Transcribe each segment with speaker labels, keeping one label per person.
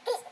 Speaker 1: Cristo,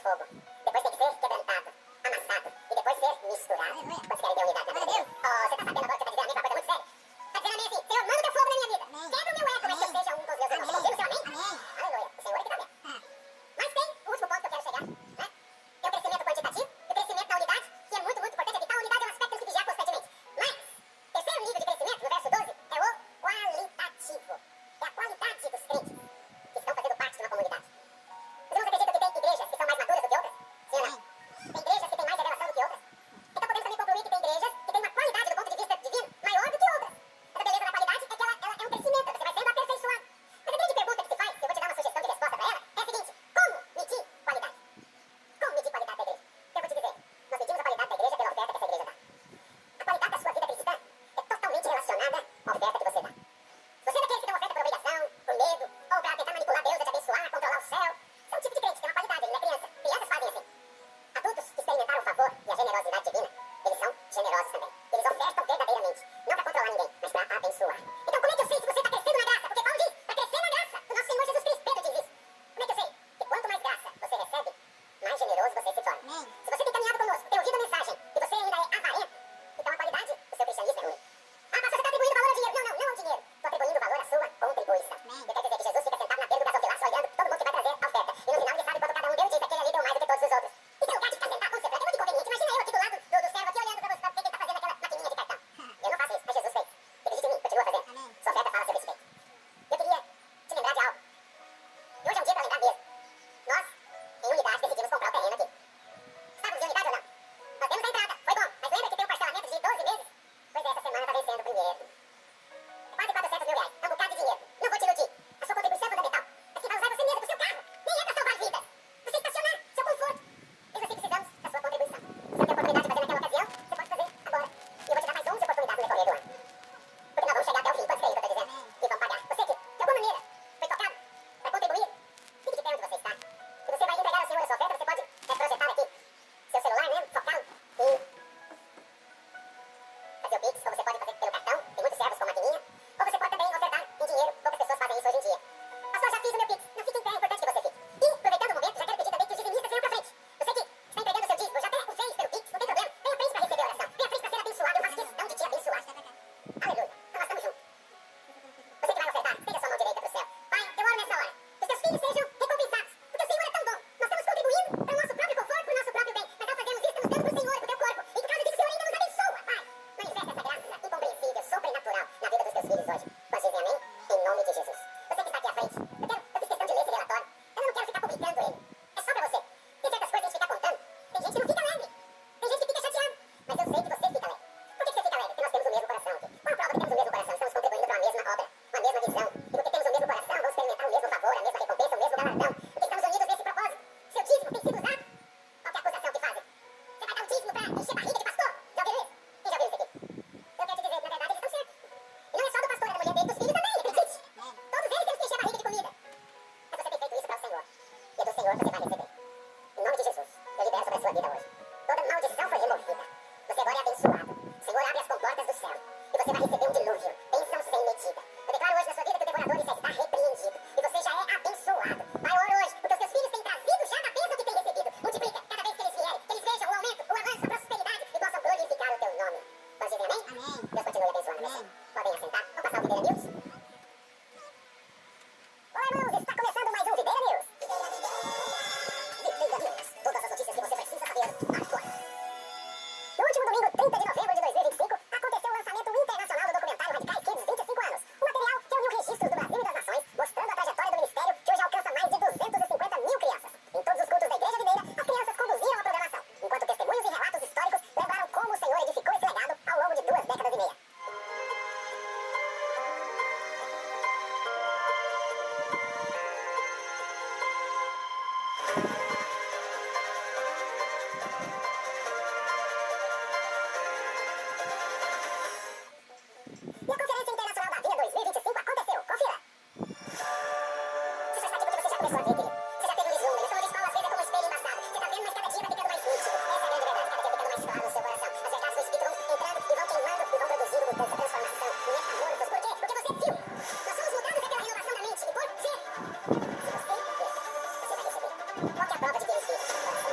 Speaker 1: fogo. Depois tem que ser quebrantado, amassado e depois ser misturado. Quando querem ter unidade na vida. Oh, você tá sabendo agora que você tá dizendo a mim uma coisa muito séria? Tá dizendo a mim assim, Senhor, manda teu fogo na minha vida. Quebra o meu ego, mas que eu seja um dos meus irmãos. Você conseguiu o seu amém? Aleluia. O Senhor é que tá vendo. Mas tem o último ponto que eu quero chegar, né? Tem o crescimento quantitativo e o crescimento da unidade, que é muito, muito importante. Evitar a unidade é um aspecto que temos que vigiar constantemente. Mas, terceiro nível de crescimento, no verso 12, é o qualitativo. É a qualidade dos crentes que estão fazendo parte de uma comunidade. Os irmãos acreditam que tem igrejas que são mais maduras do que outras? Sim ou não? Tem igrejas que têm mais revelação do que outras? Então podemos também concluir que tem igrejas que têm uma qualidade do ponto de vista divino maior do que outras. Mas a beleza da qualidade é que ela é um crescimento, você vai sendo aperfeiçoado. Mas a grande pergunta que se faz, eu vou te dar uma sugestão de resposta para ela, é a seguinte: como medir qualidade? Como medir qualidade da igreja? Eu vou te dizer, nós medimos a qualidade da igreja pela oferta que essa igreja dá. A qualidade da sua vida cristã é totalmente relacionada à oferta que você dá. Se você é daqueles que dão oferta por obrigação, por medo, ou para tentar manipular Deus, te abençoar, controlar o céu, você é um tipo de crente, tem uma qualidade, ele não é criança. Crianças fazem assim. Adultos que experimentaram o favor e a generosidade divina, eles são generosos também. Eles ofertam verdadeiramente, não para controlar ninguém, mas para abençoar. Então como é que eu sei se você está crescendo na graça? Porque Paulo diz, para crescer na graça do nosso Senhor Jesus Cristo. Pedro diz isso. Como é que eu sei? Que quanto mais graça você recebe, mais generoso você se torna. Se você tem caminhado conosco, tem ouvido a mensagem, e você ainda é avarento, então a qualidade do seu cristianismo é ruim. Ah, pastor, você está atribuindo valor ao dinheiro. Não ao dinheiro. Estou atribuindo valor à sua contribuição. Eu quero dizer que Jesus fica sentado na beira do gasofilaço olhando todo mundo que vai trazer a oferta. E no final ele sabe quanto cada um deu e diz, aquele ali deu mais do que todos os outros. Isso é lugar de ficar sentado, vamos dizer, é muito inconveniente. Imagina eu aqui do lado do servo aqui olhando para você, porque ele está fazendo aquela maquininha de cartão. Eu não faço isso, mas Jesus fez. Acredite em mim, continua fazendo. Sua oferta fala a seu respeito. Eu queria te lembrar de algo. E hoje é um dia para lembrar mesmo. Nós, em unidade, decidimos comprar o terreno aqui. Estávamos em unidade ou não? Nós demos a entrada, foi bom. Mas lembra que tem um parcelamento de 12 meses? Pois é, essa semana está vencendo o primeiro. Quase 400 mil reais. É um bocado de dinheiro. Não vou te iludir. A sua contribuição é fundamental. Mas quem vai usar é você mesmo, pro seu carro. Nem é para salvar vidas. Você estacionar, seu conforto. Mesmo assim precisamos da sua contribuição. Se não tem oportunidade de fazer naquela ocasião, você pode fazer agora. E eu vou te dar mais 11 oportunidades no decorrer do ano. Porque nós vamos chegar até o fim, pode ser isso que eu estou dizendo. E vamos pagar. Você que, de alguma maneira, foi tocado para contribuir, fique de pé onde você está. Se você vai entregar ao Senhor a sua oferta, você pode projetar aqui seu celular mesmo, focá-lo e fazer o Pix, ou você pode fazer pelo cartão, tem muitos servos com maquininha, ou você pode também ofertar em dinheiro, poucas pessoas fazem isso hoje em dia. Pastor, já fiz o meu Pix. Não, fique em pé, é importante que você fique. E, aproveitando o momento, já quero pedir também que os dizimistas venham pra frente. Você que está entregando o seu dízimo, já até o fez pelo Pix, não tem problema. Venha à frente para receber a oração. Venha à frente para ser abençoado, eu faço questão de te abençoar. Aleluia. Então nós estamos juntos. Você que vai ofertar, estenda sua mão direita pro céu. Pai, eu oro nessa hora, que os teus filhos sejam recompensados, porque o Senhor é tão bom. Nós estamos contribuindo para o nosso próprio conforto, para o nosso próprio bem. Mas ao fazermos isso, estamos dando pro Senhor, pro teu corpo. E por causa disso, o Senhor ainda nos abençoa, Pai. Manifesta essa graça incompreensível, sobrenatural na vida dos teus filhos hoje. Nós dizem amém? Em nome de Jesus. Você que está aqui à frente, eu fiz questão de ler esse relatório. Eu não quero ficar publicando ele. É só para você. Tem certas coisas que a gente fica contando. Tem gente que não fica alegre. Tem gente que fica chateado. Mas eu sei que você fica alegre. Por que você fica alegre? Porque nós temos o mesmo coração aqui. Qual a prova que temos o mesmo coração? Estamos contribuindo para a mesma obra, uma mesma visão. E porque temos o mesmo coração, vamos experimentar o mesmo favor, a mesma recompensa, o mesmo galardão. Porque estamos unidos nesse propósito. Seu dízimo tem sido usado. Qual que é a acusação que fazem? Você vai dar um dízimo para encher barriga de pastor? Já ouviram isso? Quem já ouviu isso aqui? Eu quero te dizer, na verdade, eles estão certos. E não é só do pastor, é da mulher dele, dos filhos também, acredite. Todos eles temos que encher a barriga de comida. Mas você tem feito isso para o Senhor. E é do Senhor você vai receber. Em nome de Jesus, eu libero sobre a sua vida hoje. Toda maldição foi removida. Você agora é abençoado. O Senhor abre as comportas do céu. E você vai receber um dilúvio. Bênção sem medida. Eu declaro hoje na sua vida que o devorador está repreendido. E você já é abençoado. Pai, eu oro hoje, porque os teus filhos têm trazido já da bênção que têm recebido. Multiplica cada vez que eles vierem. Que eles vejam o aumento, o avanço, a prosperidade e possam glorificar o teu nome. Nós dizem amém? Deus continue abençoando. Amém. Podem assentar. Vamos passar o Videira News? Olá, irmãos. Está começando mais um Videira News. Videira News. Todas as notícias que você precisa saber agora. No último domingo, 30 de novembro de 2025, aconteceu o lançamento internacional do documentário Radicais Kids 25 anos. Um material que uniu registros do Brasil e das nações, mostrando a trajetória do ministério que hoje alcança mais de 250 mil crianças. Em todos os cultos da Igreja Videira, as crianças conduziram a programação, enquanto testemunhos e relatos históricos lembraram como o Senhor edificou esse legado ao longo de 2 décadas e meia. E a Conferência Internacional da Vida 2025 aconteceu. Confira. Você já está aqui porque você já começou a ver, querido. Você já teve um vislumbre. Como eu disse, Paulo, às vezes é como um espelho embaçado. Você está vendo, mas cada dia vai ficando mais nítido. Essa é a grande verdade. Cada dia ficando mais claro no seu coração. As verdades do Espírito vão entrando e vão queimando e vão produzindo mudança, transformação, metamorfose. Por quê? Porque você viu. Nós somos mudados pela renovação da mente. E por ser. Se você ver, você vai receber. Qual que é a prova de que eles viram?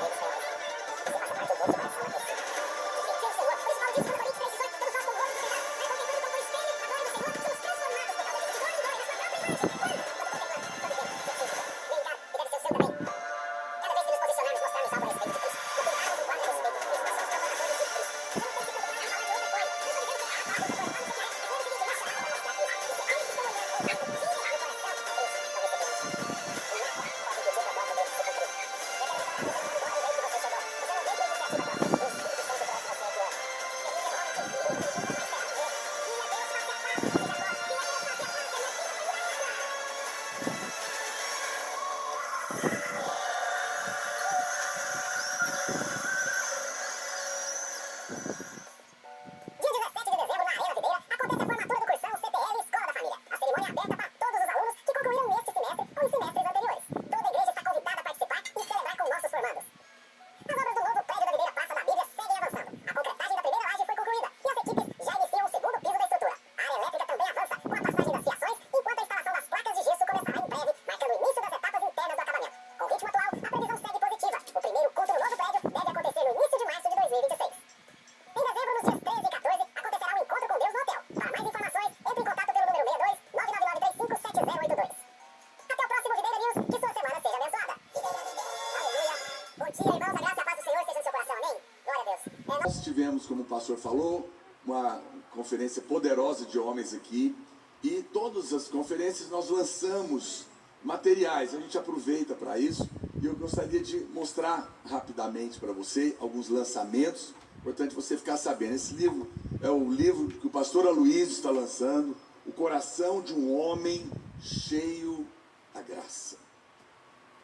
Speaker 1: dia, irmãos, a graça e a paz do Senhor esteja no seu coração, amém? Glória a Deus.
Speaker 2: Nós tivemos, como o pastor falou, uma conferência poderosa de homens aqui, e todas as conferências nós lançamos materiais, a gente aproveita para isso, e eu gostaria de mostrar rapidamente para você alguns lançamentos. Importante você ficar sabendo, esse livro é o livro que o pastor Aloysio está lançando, O Coração de um Homem Cheio da Graça.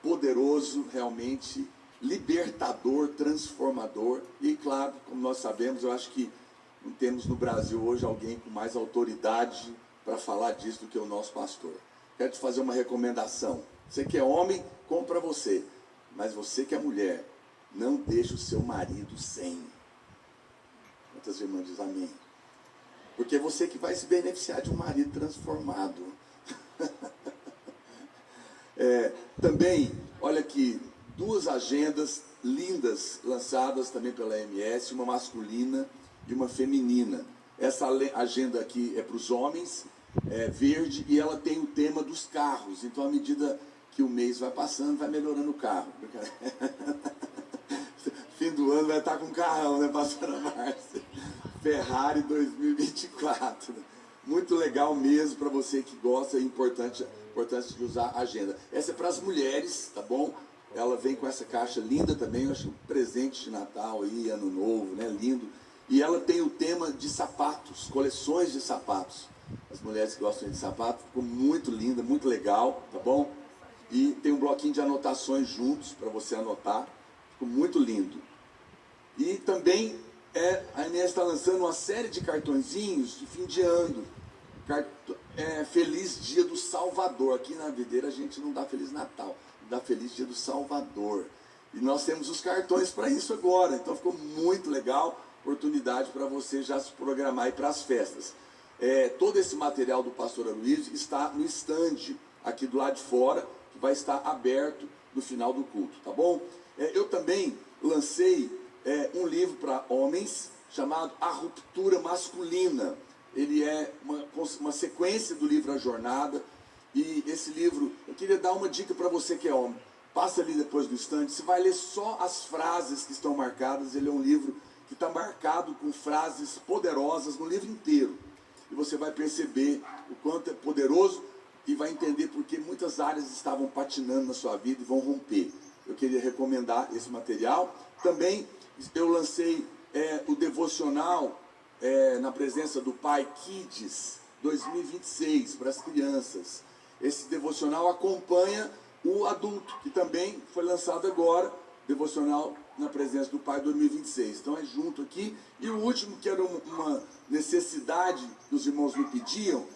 Speaker 2: Poderoso, realmente, libertador, transformador, e claro, como nós sabemos, eu acho que não temos no Brasil hoje alguém com mais autoridade para falar disso do que o nosso pastor. Quero te fazer uma recomendação. Você que é homem, compra você, mas você que é mulher, não deixe o seu marido sem. Quantas irmãs dizem amém? Porque é você que vai se beneficiar de um marido transformado. Também, olha aqui, 2 agendas lindas lançadas também pela MS, uma masculina e uma feminina. Essa agenda aqui é para os homens, é verde, e ela tem o tema dos carros. Então, à medida que o mês vai passando, vai melhorando o carro. Fim do ano vai estar com um carrão, né, pastora Márcia? Ferrari 2024. Muito legal mesmo para você que gosta, é importante de usar a agenda. Essa é para as mulheres, tá bom? Ela vem com essa caixa linda também, eu acho um presente de Natal aí, Ano Novo, né? Lindo. E ela tem o tema de sapatos, coleções de sapatos. As mulheres que gostam de sapato, ficou muito linda, muito legal, tá bom? E tem um bloquinho de anotações juntos para você anotar, ficou muito lindo. E também a Inês está lançando uma série de cartõezinhos de fim de ano. Feliz Dia do Salvador. Aqui na Videira a gente não dá Feliz Natal, dá Feliz Dia do Salvador. E nós temos os cartões para isso agora. Então ficou muito legal. Oportunidade para você já se programar aí para as festas. Todo esse material do pastor Aloysio está no stand aqui do lado de fora, que vai estar aberto no final do culto, tá bom? Eu também lancei um livro para homens chamado A Ruptura Masculina. Ele é uma sequência do livro A Jornada. E esse livro, eu queria dar uma dica para você que é homem. Passa ali depois do stand, você vai ler só as frases que estão marcadas. Ele é um livro que está marcado com frases poderosas no livro inteiro. E você vai perceber o quanto é poderoso e vai entender porque muitas áreas estavam patinando na sua vida e vão romper. Eu queria recomendar esse material. Também eu lancei o devocional na presença do Pai Kids 2026 para as crianças. Esse devocional acompanha o adulto, que também foi lançado agora, devocional na presença do Pai 2026. Então é junto aqui. E o último, que era uma necessidade que os irmãos me pediam,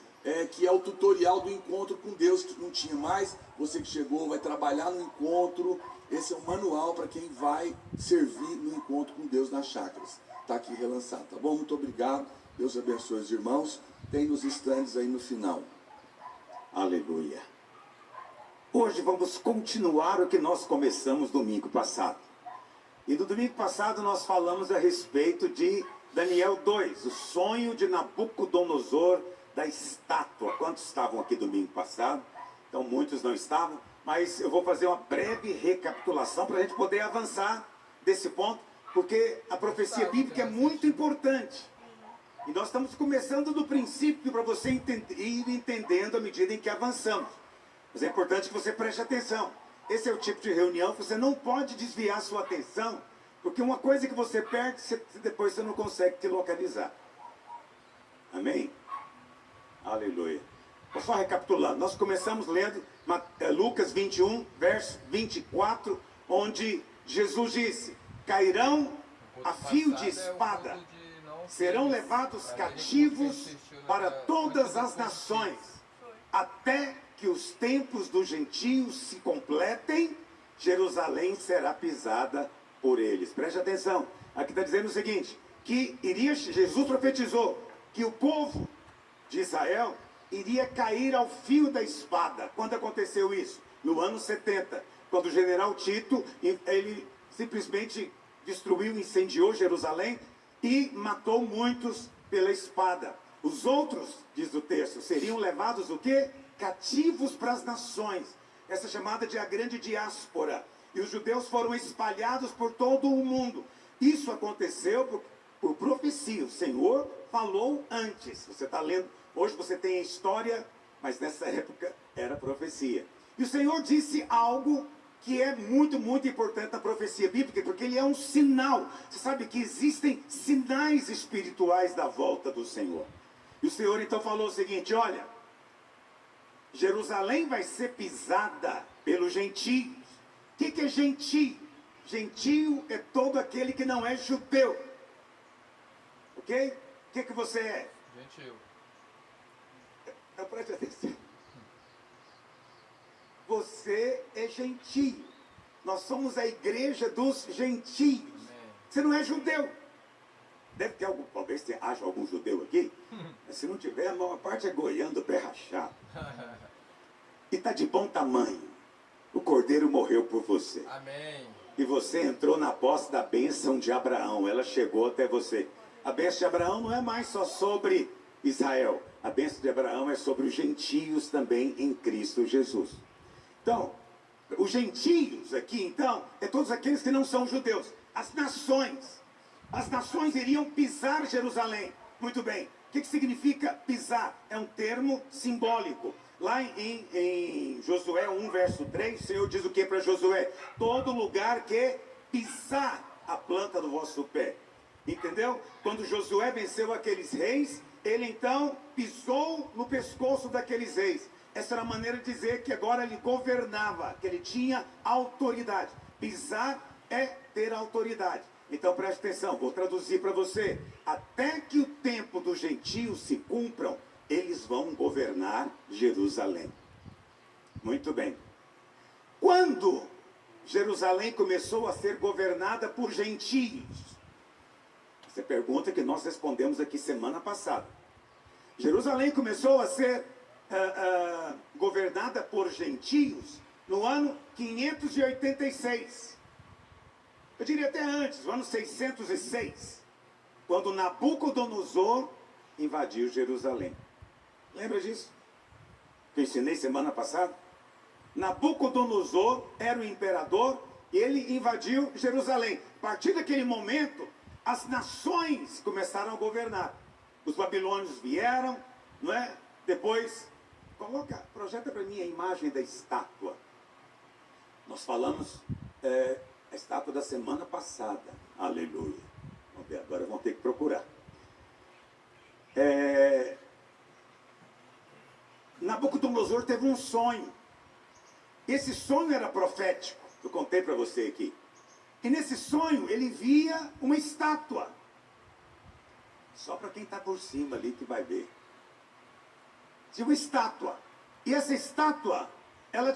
Speaker 2: que é o tutorial do encontro com Deus, que não tinha mais. Você que chegou vai trabalhar no encontro. Esse é um manual para quem vai servir no encontro com Deus nas chácaras. Está aqui relançado, tá bom? Muito obrigado. Deus abençoe os irmãos. Tem nos estandes aí no final.
Speaker 3: Aleluia. Hoje vamos continuar o que nós começamos domingo passado. E no domingo passado nós falamos a respeito de Daniel 2, o sonho de Nabucodonosor da estátua. Quantos estavam aqui domingo passado? Então muitos não estavam, mas eu vou fazer uma breve recapitulação para a gente poder avançar desse ponto, porque a profecia bíblica é muito importante. E nós estamos começando do princípio para você ir entendendo à medida em que avançamos. Mas é importante que você preste atenção. Esse é o tipo de reunião que você não pode desviar sua atenção, porque uma coisa que você perde, depois você não consegue te localizar. Amém? Aleluia. Vou só recapitulando. Nós começamos lendo Lucas 21, verso 24, onde Jesus disse: cairão a fio de espada, serão levados cativos para todas as nações, até que os tempos dos gentios se completem, Jerusalém será pisada por eles. Preste atenção, aqui está dizendo o seguinte, que Jesus profetizou que o povo de Israel iria cair ao fio da espada. Quando aconteceu isso? No ano 70, quando o general Tito, ele simplesmente destruiu, incendiou Jerusalém e matou muitos pela espada. Os outros, diz o texto, seriam levados o quê? Cativos para as nações. Essa é chamada de a grande diáspora. e os judeus foram espalhados por todo o mundo. Isso aconteceu por profecia. O Senhor falou antes. Você está lendo, hoje você tem a história, mas nessa época era profecia. E o Senhor disse algo que é muito, muito importante na profecia bíblica, porque ele é um sinal. Você sabe que existem sinais espirituais da volta do Senhor. E o Senhor então falou o seguinte: olha, Jerusalém vai ser pisada pelos gentios. O que é gentio? Gentio é todo aquele que não é judeu. Ok? O que você é?
Speaker 4: Gentil.
Speaker 3: Não, preste atenção. Você é gentio. Nós somos a igreja dos gentios. Você não é judeu. Deve ter algum, talvez você ache algum judeu aqui. Mas se não tiver, a maior parte é goiano do pé rachado. E está de bom tamanho. O cordeiro morreu por você.
Speaker 4: Amém.
Speaker 3: E você entrou na posse da bênção de Abraão. Ela chegou até você. A bênção de Abraão não é mais só sobre Israel. A bênção de Abraão é sobre os gentios também em Cristo Jesus. Então, os gentios aqui, então, é todos aqueles que não são judeus. As nações iriam pisar Jerusalém. Muito bem. O que significa pisar? É um termo simbólico. Lá em Josué 1, verso 3, o Senhor diz o que para Josué? Todo lugar que pisar a planta do vosso pé. Entendeu? Quando Josué venceu aqueles reis, ele então pisou no pescoço daqueles reis. Essa era a maneira de dizer que agora ele governava, que ele tinha autoridade. Pisar é ter autoridade. Então preste atenção, vou traduzir para você. Até que o tempo dos gentios se cumpram, eles vão governar Jerusalém. Muito bem. Quando Jerusalém começou a ser governada por gentios? Essa pergunta que nós respondemos aqui semana passada. Jerusalém começou a ser governada por gentios no ano 586. Eu diria até antes, no ano 606, quando Nabucodonosor invadiu Jerusalém. Lembra disso? Que eu ensinei semana passada? Nabucodonosor era o imperador e ele invadiu Jerusalém. A partir daquele momento, as nações começaram a governar. Os babilônios vieram, não é? Depois, projeta para mim a imagem da estátua. Nós falamos a estátua da semana passada. Aleluia. Vamos ver, agora vamos ter que procurar. Nabucodonosor teve um sonho. Esse sonho era profético. Eu contei para você aqui. E nesse sonho ele via uma estátua. Só para quem está por cima ali que vai ver. Tinha uma estátua. E essa estátua, ela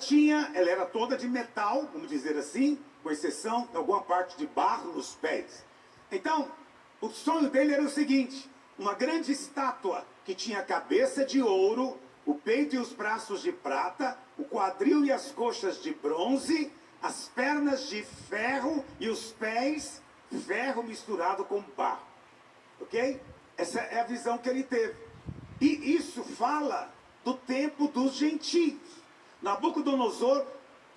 Speaker 3: era toda de metal, vamos dizer assim, com exceção de alguma parte de barro nos pés. Então, o sonho dele era o seguinte: uma grande estátua que tinha a cabeça de ouro, o peito e os braços de prata, o quadril e as coxas de bronze, as pernas de ferro e os pés, ferro misturado com barro. Ok? Essa é a visão que ele teve. E isso fala do tempo dos gentios. Nabucodonosor,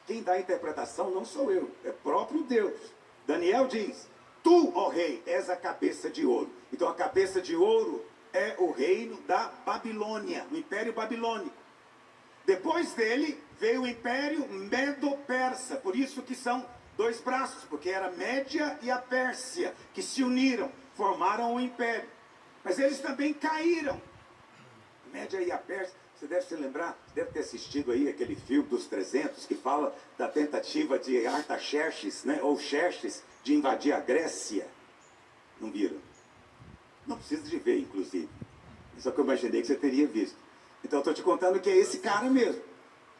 Speaker 3: quem dá a interpretação não sou eu, é próprio Deus. Daniel diz: tu, ó rei, és a cabeça de ouro. Então a cabeça de ouro é o reino da Babilônia, o Império Babilônico. Depois dele veio o Império Medo-Persa, por isso que são dois braços, porque era a Média e a Pérsia, que se uniram, formaram o Império. Mas eles também caíram. A Média e a Pérsia, você deve se lembrar, deve ter assistido aí aquele filme dos 300, que fala da tentativa de Artaxerxes, né, ou Xerxes, de invadir a Grécia. Não viram? Não precisa de ver, inclusive. Só que eu imaginei que você teria visto. Então eu estou te contando que é esse cara mesmo.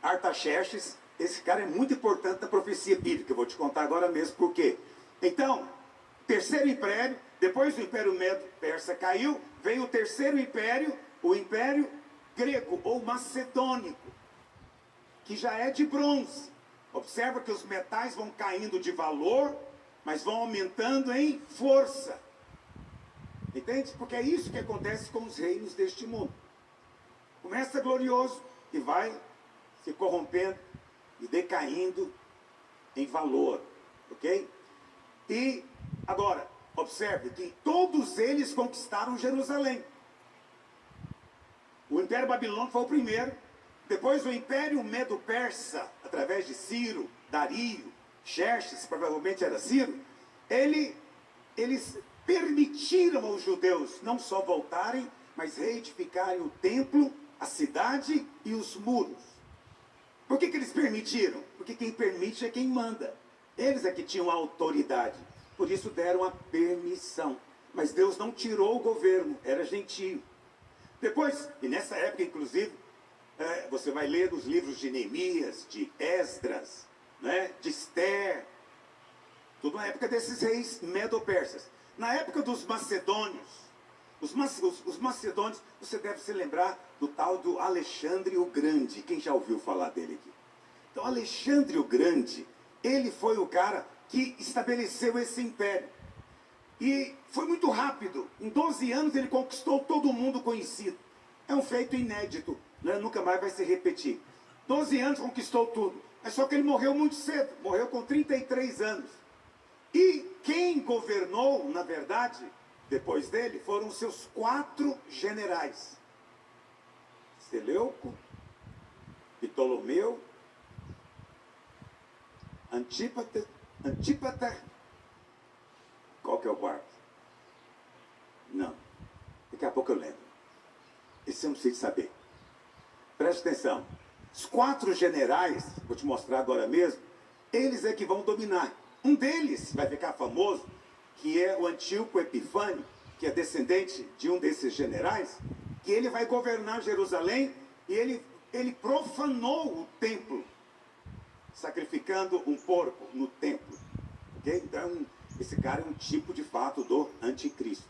Speaker 3: Artaxerxes, esse cara é muito importante na profecia bíblica. Eu vou te contar agora mesmo por quê. Então, terceiro império, depois do Império Medo-Persa caiu, veio o terceiro império, o Império Grego ou Macedônico, que já é de bronze. Observa que os metais vão caindo de valor, mas vão aumentando em força. Entende? Porque é isso que acontece com os reinos deste mundo. Começa glorioso e vai se corrompendo e decaindo em valor, ok? E agora, observe que todos eles conquistaram Jerusalém. O Império Babilônico foi o primeiro, depois o Império Medo-Persa, através de Ciro, Dario, Xerxes, provavelmente era Ciro, eles permitiram aos judeus não só voltarem, mas reedificarem o templo, a cidade e os muros. Por que eles permitiram? Porque quem permite é quem manda. Eles é que tinham a autoridade. Por isso deram a permissão. Mas Deus não tirou o governo, era gentio. Depois, e nessa época inclusive, você vai ler os livros de Neemias, de Esdras, né, de Esther, tudo na época desses reis medo-persas. Na época dos macedônios, os macedônios, você deve se lembrar do tal do Alexandre o Grande. Quem já ouviu falar dele aqui? Então, Alexandre o Grande, ele foi o cara que estabeleceu esse império. E foi muito rápido. Em 12 anos ele conquistou todo mundo conhecido. É um feito inédito, né? Nunca mais vai se repetir. 12 anos conquistou tudo. Mas só que ele morreu muito cedo. Morreu com 33 anos. E quem governou, na verdade, depois dele, foram seus 4 generais. Seleuco, Ptolomeu, Antípata. Qual que é o quarto? Não. Daqui a pouco eu lembro. Esse eu não sei saber. Preste atenção. Os 4 generais, vou te mostrar agora mesmo, eles é que vão dominar. Um deles vai ficar famoso, que é o Antíoco Epifânio, que é descendente de um desses generais, que ele vai governar Jerusalém e ele profanou o templo, sacrificando um porco no templo. Okay? Então, esse cara é um tipo de fato do anticristo.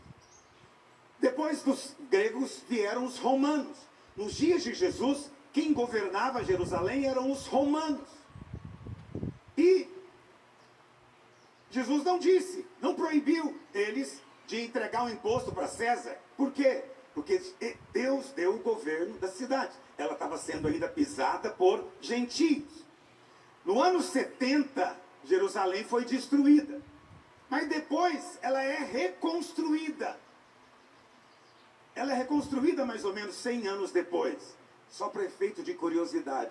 Speaker 3: Depois dos gregos vieram os romanos. Nos dias de Jesus, quem governava Jerusalém eram os romanos. E Jesus não disse, não proibiu eles de entregar o imposto para César. Por quê? Porque Deus deu o governo da cidade. Ela estava sendo ainda pisada por gentios. No ano 70, Jerusalém foi destruída. Mas depois ela é reconstruída. Ela é reconstruída mais ou menos 100 anos depois. Só para efeito de curiosidade.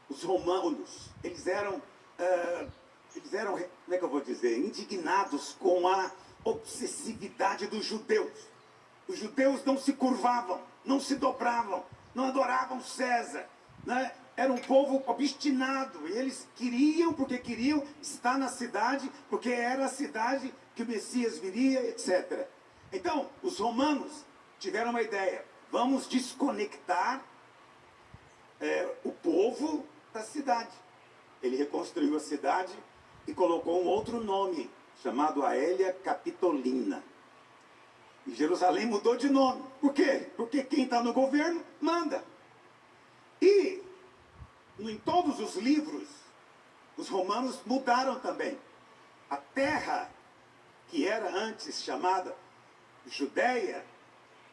Speaker 3: Os romanos, eles eram, como é que eu vou dizer, indignados com a obsessividade dos judeus. Os judeus não se curvavam, não se dobravam, não adoravam César, né? Era um povo obstinado, e eles queriam, porque queriam estar na cidade, porque era a cidade que o Messias viria, etc. Então, os romanos tiveram uma ideia, vamos desconectar o povo da cidade. Ele reconstruiu a cidade e colocou um outro nome, chamado Aélia Capitolina. E Jerusalém mudou de nome. Por quê? Porque quem está no governo manda. E em todos os livros, os romanos mudaram também. A terra que era antes chamada Judéia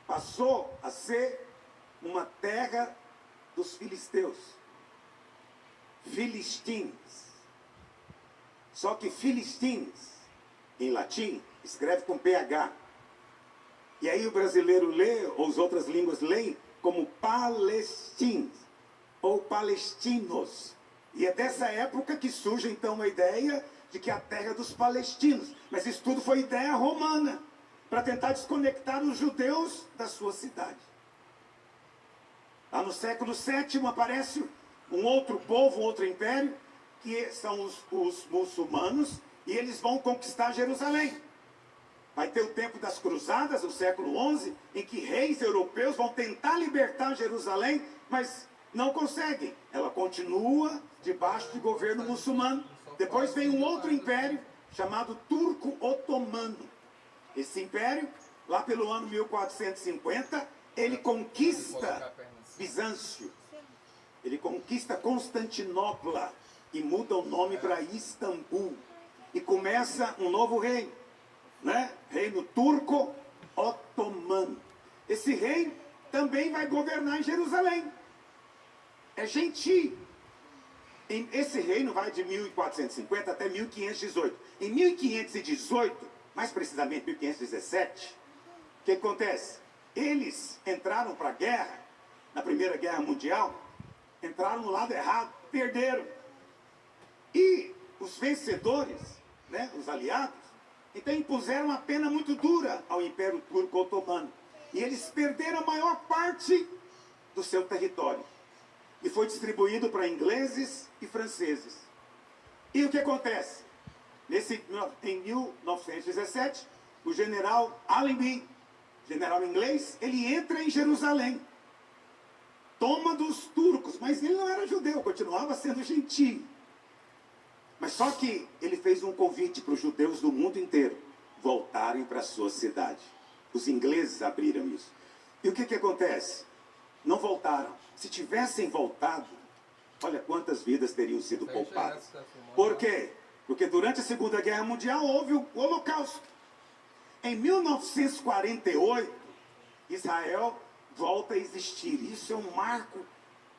Speaker 3: passou a ser uma terra dos filisteus. Filistins. Só que Filistins, em latim, escreve com PH. E aí o brasileiro lê, ou as outras línguas leem, como palestins, ou palestinos. E é dessa época que surge então a ideia de que a terra é dos palestinos. Mas isso tudo foi ideia romana, para tentar desconectar os judeus da sua cidade. Lá no século VII aparece um outro povo, um outro império, que são os muçulmanos, e eles vão conquistar Jerusalém. Vai ter o tempo das cruzadas, o século XI, em que reis europeus vão tentar libertar Jerusalém, mas não conseguem. Ela continua debaixo de governo muçulmano. Depois vem um outro império, chamado Turco-Otomano. Esse império, lá pelo ano 1450, ele conquista Bizâncio. Ele conquista Constantinopla e muda o nome para Istambul. E começa um novo reino, né? Reino turco-otomano. Esse rei também vai governar em Jerusalém. É gentio. Esse reino vai de 1450 até 1518. Em 1518, mais precisamente 1517, o que acontece? Eles entraram para a guerra, na Primeira Guerra Mundial, entraram no lado errado, perderam. E os vencedores, né, os aliados, então impuseram uma pena muito dura ao Império Turco Otomano. E eles perderam a maior parte do seu território. E foi distribuído para ingleses e franceses. E o que acontece? Em 1917, o general Allenby, general inglês, ele entra em Jerusalém. Toma dos turcos, mas ele não era judeu, continuava sendo gentio. Mas só que ele fez um convite para os judeus do mundo inteiro voltarem para a sua cidade. Os ingleses abriram isso. E o que acontece? Não voltaram. Se tivessem voltado, olha quantas vidas teriam sido poupadas. Por quê? Porque durante a Segunda Guerra Mundial houve o Holocausto. Em 1948, Israel volta a existir. Isso é um marco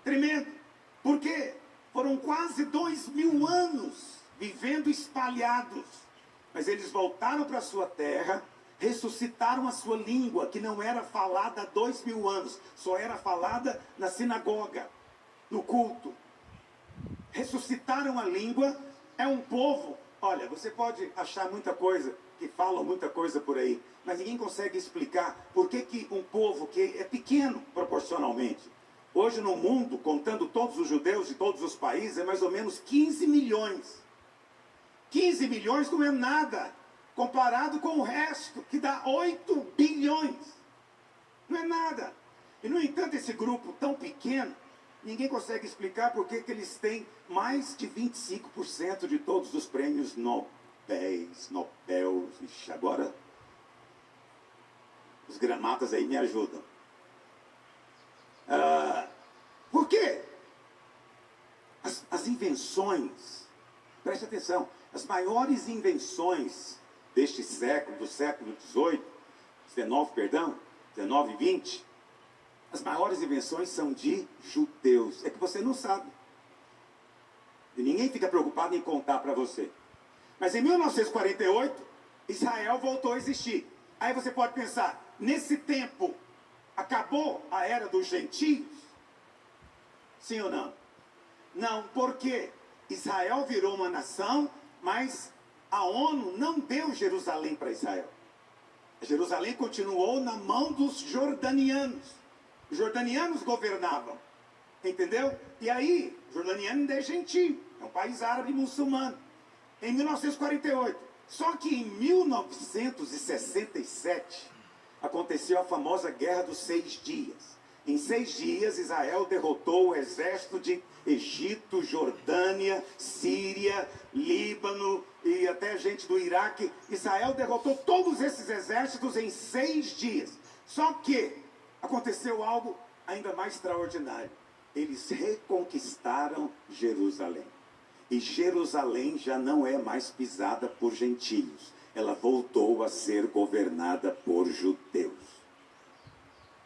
Speaker 3: tremendo. Por quê? Foram quase 2000 anos vivendo espalhados. Mas eles voltaram para a sua terra, ressuscitaram a sua língua, que não era falada há 2000 anos, só era falada na sinagoga, no culto. Ressuscitaram a língua, é um povo. Olha, você pode achar muita coisa, que falam muita coisa por aí, mas ninguém consegue explicar por que um povo que é pequeno proporcionalmente, hoje no mundo, contando todos os judeus de todos os países, é mais ou menos 15 milhões. 15 milhões não é nada, comparado com o resto, que dá 8 bilhões. Não é nada. E, no entanto, esse grupo tão pequeno, ninguém consegue explicar por que eles têm mais de 25% de todos os prêmios Nobel. Ixi, agora os gramatas aí me ajudam. Por quê? As invenções, preste atenção, as maiores invenções deste século, do século XIX e XX, as maiores invenções são de judeus. É que você não sabe. E ninguém fica preocupado em contar para você. Mas em 1948, Israel voltou a existir. Aí você pode pensar, nesse tempo, acabou a era dos gentios? Sim ou não? Não, porque Israel virou uma nação, mas a ONU não deu Jerusalém para Israel. Jerusalém continuou na mão dos jordanianos. Os jordanianos governavam, entendeu? E aí, jordaniano ainda é gentio, é um país árabe muçulmano. Em 1948, só que em 1967, aconteceu a famosa Guerra dos 6 Dias. Em 6 dias, Israel derrotou o exército de Egito, Jordânia, Síria, Líbano e até gente do Iraque. Israel derrotou todos esses exércitos em 6 dias. Só que aconteceu algo ainda mais extraordinário. Eles reconquistaram Jerusalém. E Jerusalém já não é mais pisada por gentios. Ela voltou a ser governada por judeus.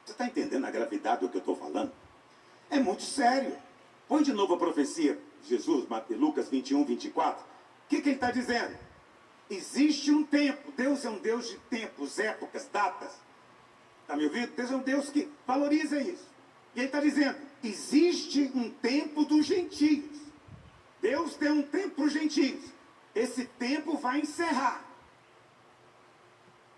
Speaker 3: Você está entendendo a gravidade do que eu estou falando? É muito sério. Põe de novo a profecia de Jesus, Lucas 21, 24. O que ele está dizendo? Existe um tempo. Deus é um Deus de tempos, épocas, datas. Está me ouvindo? Deus é um Deus que valoriza isso. E ele está dizendo, existe um tempo dos gentios. Deus tem um tempo para os gentios. Esse tempo vai encerrar.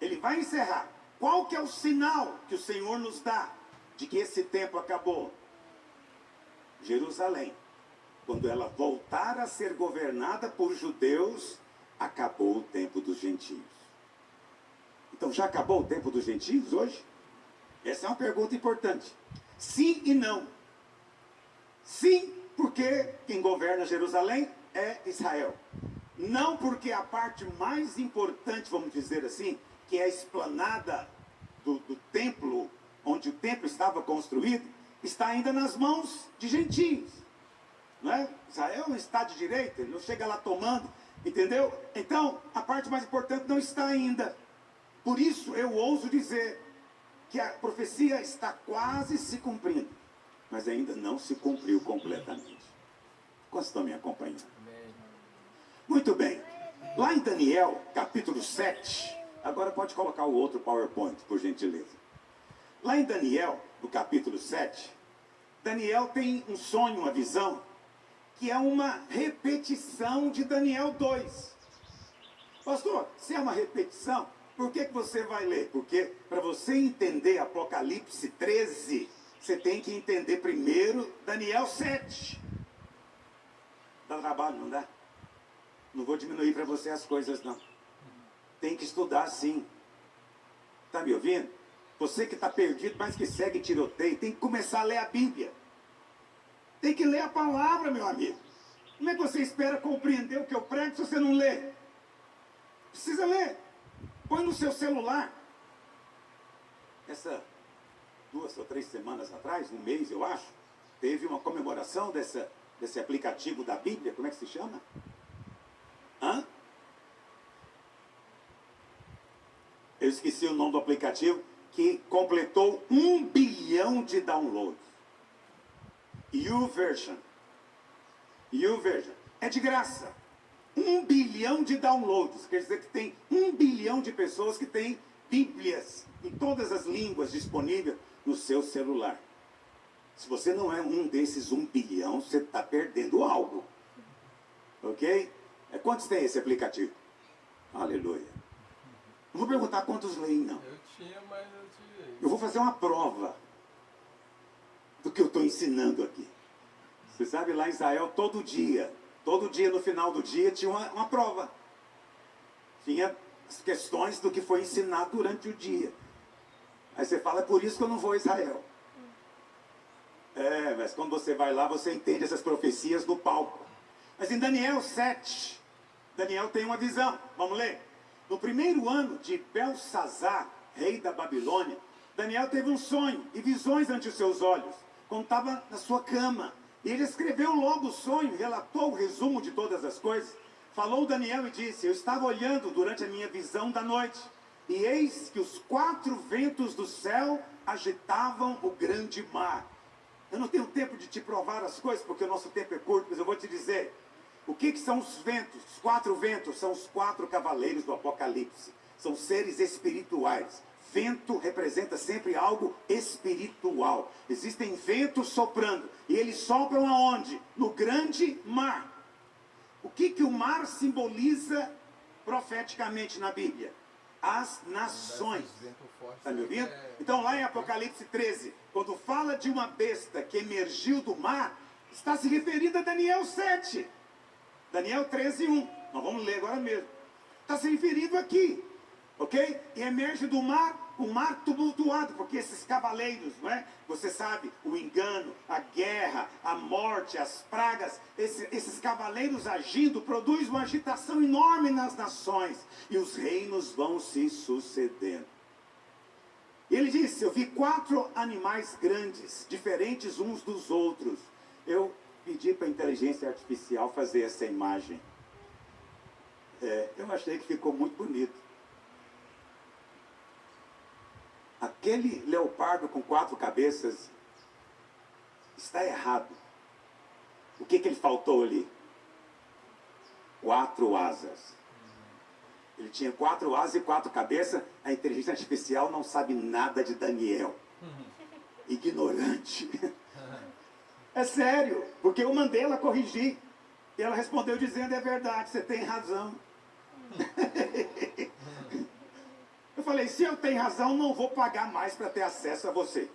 Speaker 3: Ele vai encerrar. Qual que é o sinal que o Senhor nos dá de que esse tempo acabou? Jerusalém. Quando ela voltar a ser governada por judeus, acabou o tempo dos gentios. Então já acabou o tempo dos gentios hoje? Essa é uma pergunta importante. Sim e não. Sim, porque quem governa Jerusalém é Israel. Não, porque a parte mais importante, vamos dizer assim, que é a esplanada do templo, onde o templo estava construído, está ainda nas mãos de gentios. Não é? Israel não está de direita, ele não chega lá tomando, entendeu? Então, a parte mais importante não está ainda. Por isso, eu ouso dizer que a profecia está quase se cumprindo, mas ainda não se cumpriu completamente. Quantos estão me acompanhando? Muito bem. Lá em Daniel, capítulo 7, agora pode colocar o outro PowerPoint, por gentileza. Lá em Daniel, no capítulo 7, Daniel tem um sonho, uma visão, que é uma repetição de Daniel 2. Pastor, se é uma repetição, por que você vai ler? Porque para você entender Apocalipse 13, você tem que entender primeiro Daniel 7. Dá trabalho, não dá? Não vou diminuir para você as coisas, não. Tem que estudar sim. Está me ouvindo? Você que está perdido, mas que segue tiroteio, tem que começar a ler a Bíblia. Tem que ler a palavra, meu amigo. Como é que você espera compreender o que eu prego se você não lê? Precisa ler. Põe no seu celular. Essa 2 ou 3 semanas atrás, um mês eu acho, teve uma comemoração desse aplicativo da Bíblia. Como é que se chama? Hã? Eu esqueci o nome do aplicativo, que completou 1 bilhão de downloads. YouVersion. YouVersion. É de graça. 1 bilhão de downloads. Quer dizer que tem 1 bilhão de pessoas que têm Bíblias em todas as línguas disponíveis no seu celular. Se você não é um desses 1 bilhão, você está perdendo algo. Ok? Quantos tem esse aplicativo? Aleluia. Não vou perguntar quantos leem, não.
Speaker 4: Eu tinha, mas eu tirei.
Speaker 3: Eu vou fazer uma prova do que eu estou ensinando aqui. Você sabe, lá em Israel, todo dia no final do dia, tinha uma prova. Tinha as questões do que foi ensinado durante o dia. Aí você fala, é por isso que eu não vou a Israel. Mas quando você vai lá, você entende essas profecias do palco. Mas em Daniel 7, Daniel tem uma visão. Vamos ler? No primeiro ano de Belsazar, rei da Babilônia, Daniel teve um sonho e visões ante os seus olhos, quando estava na sua cama. E ele escreveu logo o sonho, relatou o resumo de todas as coisas. Falou Daniel e disse, eu estava olhando durante a minha visão da noite, e eis que os 4 ventos do céu agitavam o grande mar. Eu não tenho tempo de te provar as coisas, porque o nosso tempo é curto, mas eu vou te dizer. O que são os ventos? Os 4 ventos são os 4 cavaleiros do Apocalipse. São seres espirituais. Vento representa sempre algo espiritual. Existem ventos soprando. E eles sopram aonde? No grande mar. O que o mar simboliza profeticamente na Bíblia? As nações. Está me ouvindo? Então lá em Apocalipse 13, quando fala de uma besta que emergiu do mar, está se referindo a Daniel 7. Daniel 13, 1. Nós vamos ler agora mesmo. Está se referindo aqui. Ok? E emerge do mar, um mar tumultuado, porque esses cavaleiros, não é? Você sabe, o engano, a guerra, a morte, as pragas, esses cavaleiros agindo, produz uma agitação enorme nas nações, e os reinos vão se sucedendo. E ele disse, eu vi 4 animais grandes, diferentes uns dos outros. Eu pedi para a inteligência artificial fazer essa imagem. Eu achei que ficou muito bonito. Aquele leopardo com 4 cabeças está errado. O que ele faltou ali? 4 asas. Ele tinha 4 asas e 4 cabeças. A inteligência artificial não sabe nada de Daniel. Ignorante. É sério, porque eu mandei ela corrigir. E ela respondeu dizendo, é verdade, você tem razão. Eu falei, se eu tenho razão, não vou pagar mais para ter acesso a você.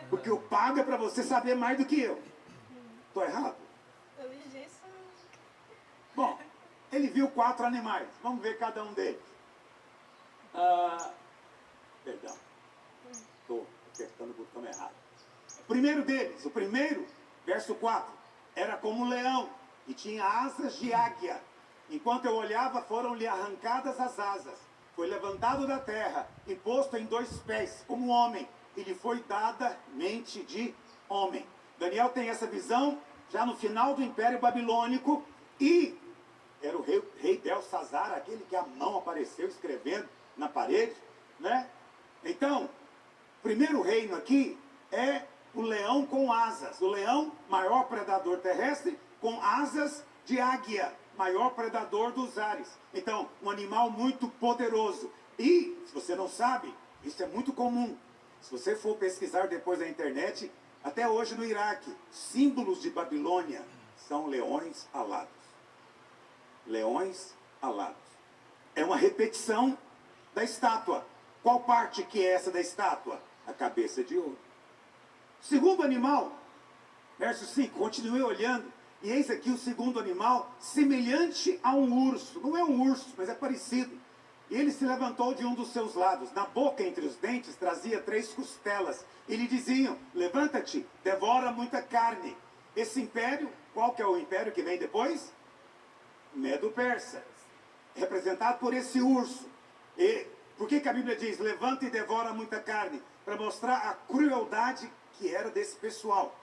Speaker 3: Porque eu pago é para você saber mais do que eu. Estou errado? Bom, ele viu 4 animais. Vamos ver cada um deles. Perdão. Estou apertando o botão errado. O primeiro deles, verso 4, era como um leão e tinha asas de águia. Enquanto eu olhava, foram-lhe arrancadas as asas. Foi levantado da terra e posto em 2 pés, como homem, e lhe foi dada mente de homem. Daniel tem essa visão já no final do Império Babilônico, e era o rei Belsazar, aquele que a mão apareceu escrevendo na parede, né? Então, o primeiro reino aqui é o leão com asas, o leão, maior predador terrestre, com asas de águia, maior predador dos ares. Então, um animal muito poderoso. E, se você não sabe, isso é muito comum. Se você for pesquisar depois na internet, até hoje no Iraque, símbolos de Babilônia são leões alados. Leões alados. É uma repetição da estátua. Qual parte que é essa da estátua? A cabeça de ouro. Segundo animal, verso 5, continuei olhando, e eis aqui o segundo animal, semelhante a um urso. Não é um urso, mas é parecido. E ele se levantou de um dos seus lados. Na boca, entre os dentes, trazia 3 costelas. E lhe diziam, levanta-te, devora muita carne. Esse império, qual que é o império que vem depois? Medo-Persa. Representado por esse urso. E por que a Bíblia diz, levanta e devora muita carne? Para mostrar a crueldade que era desse pessoal.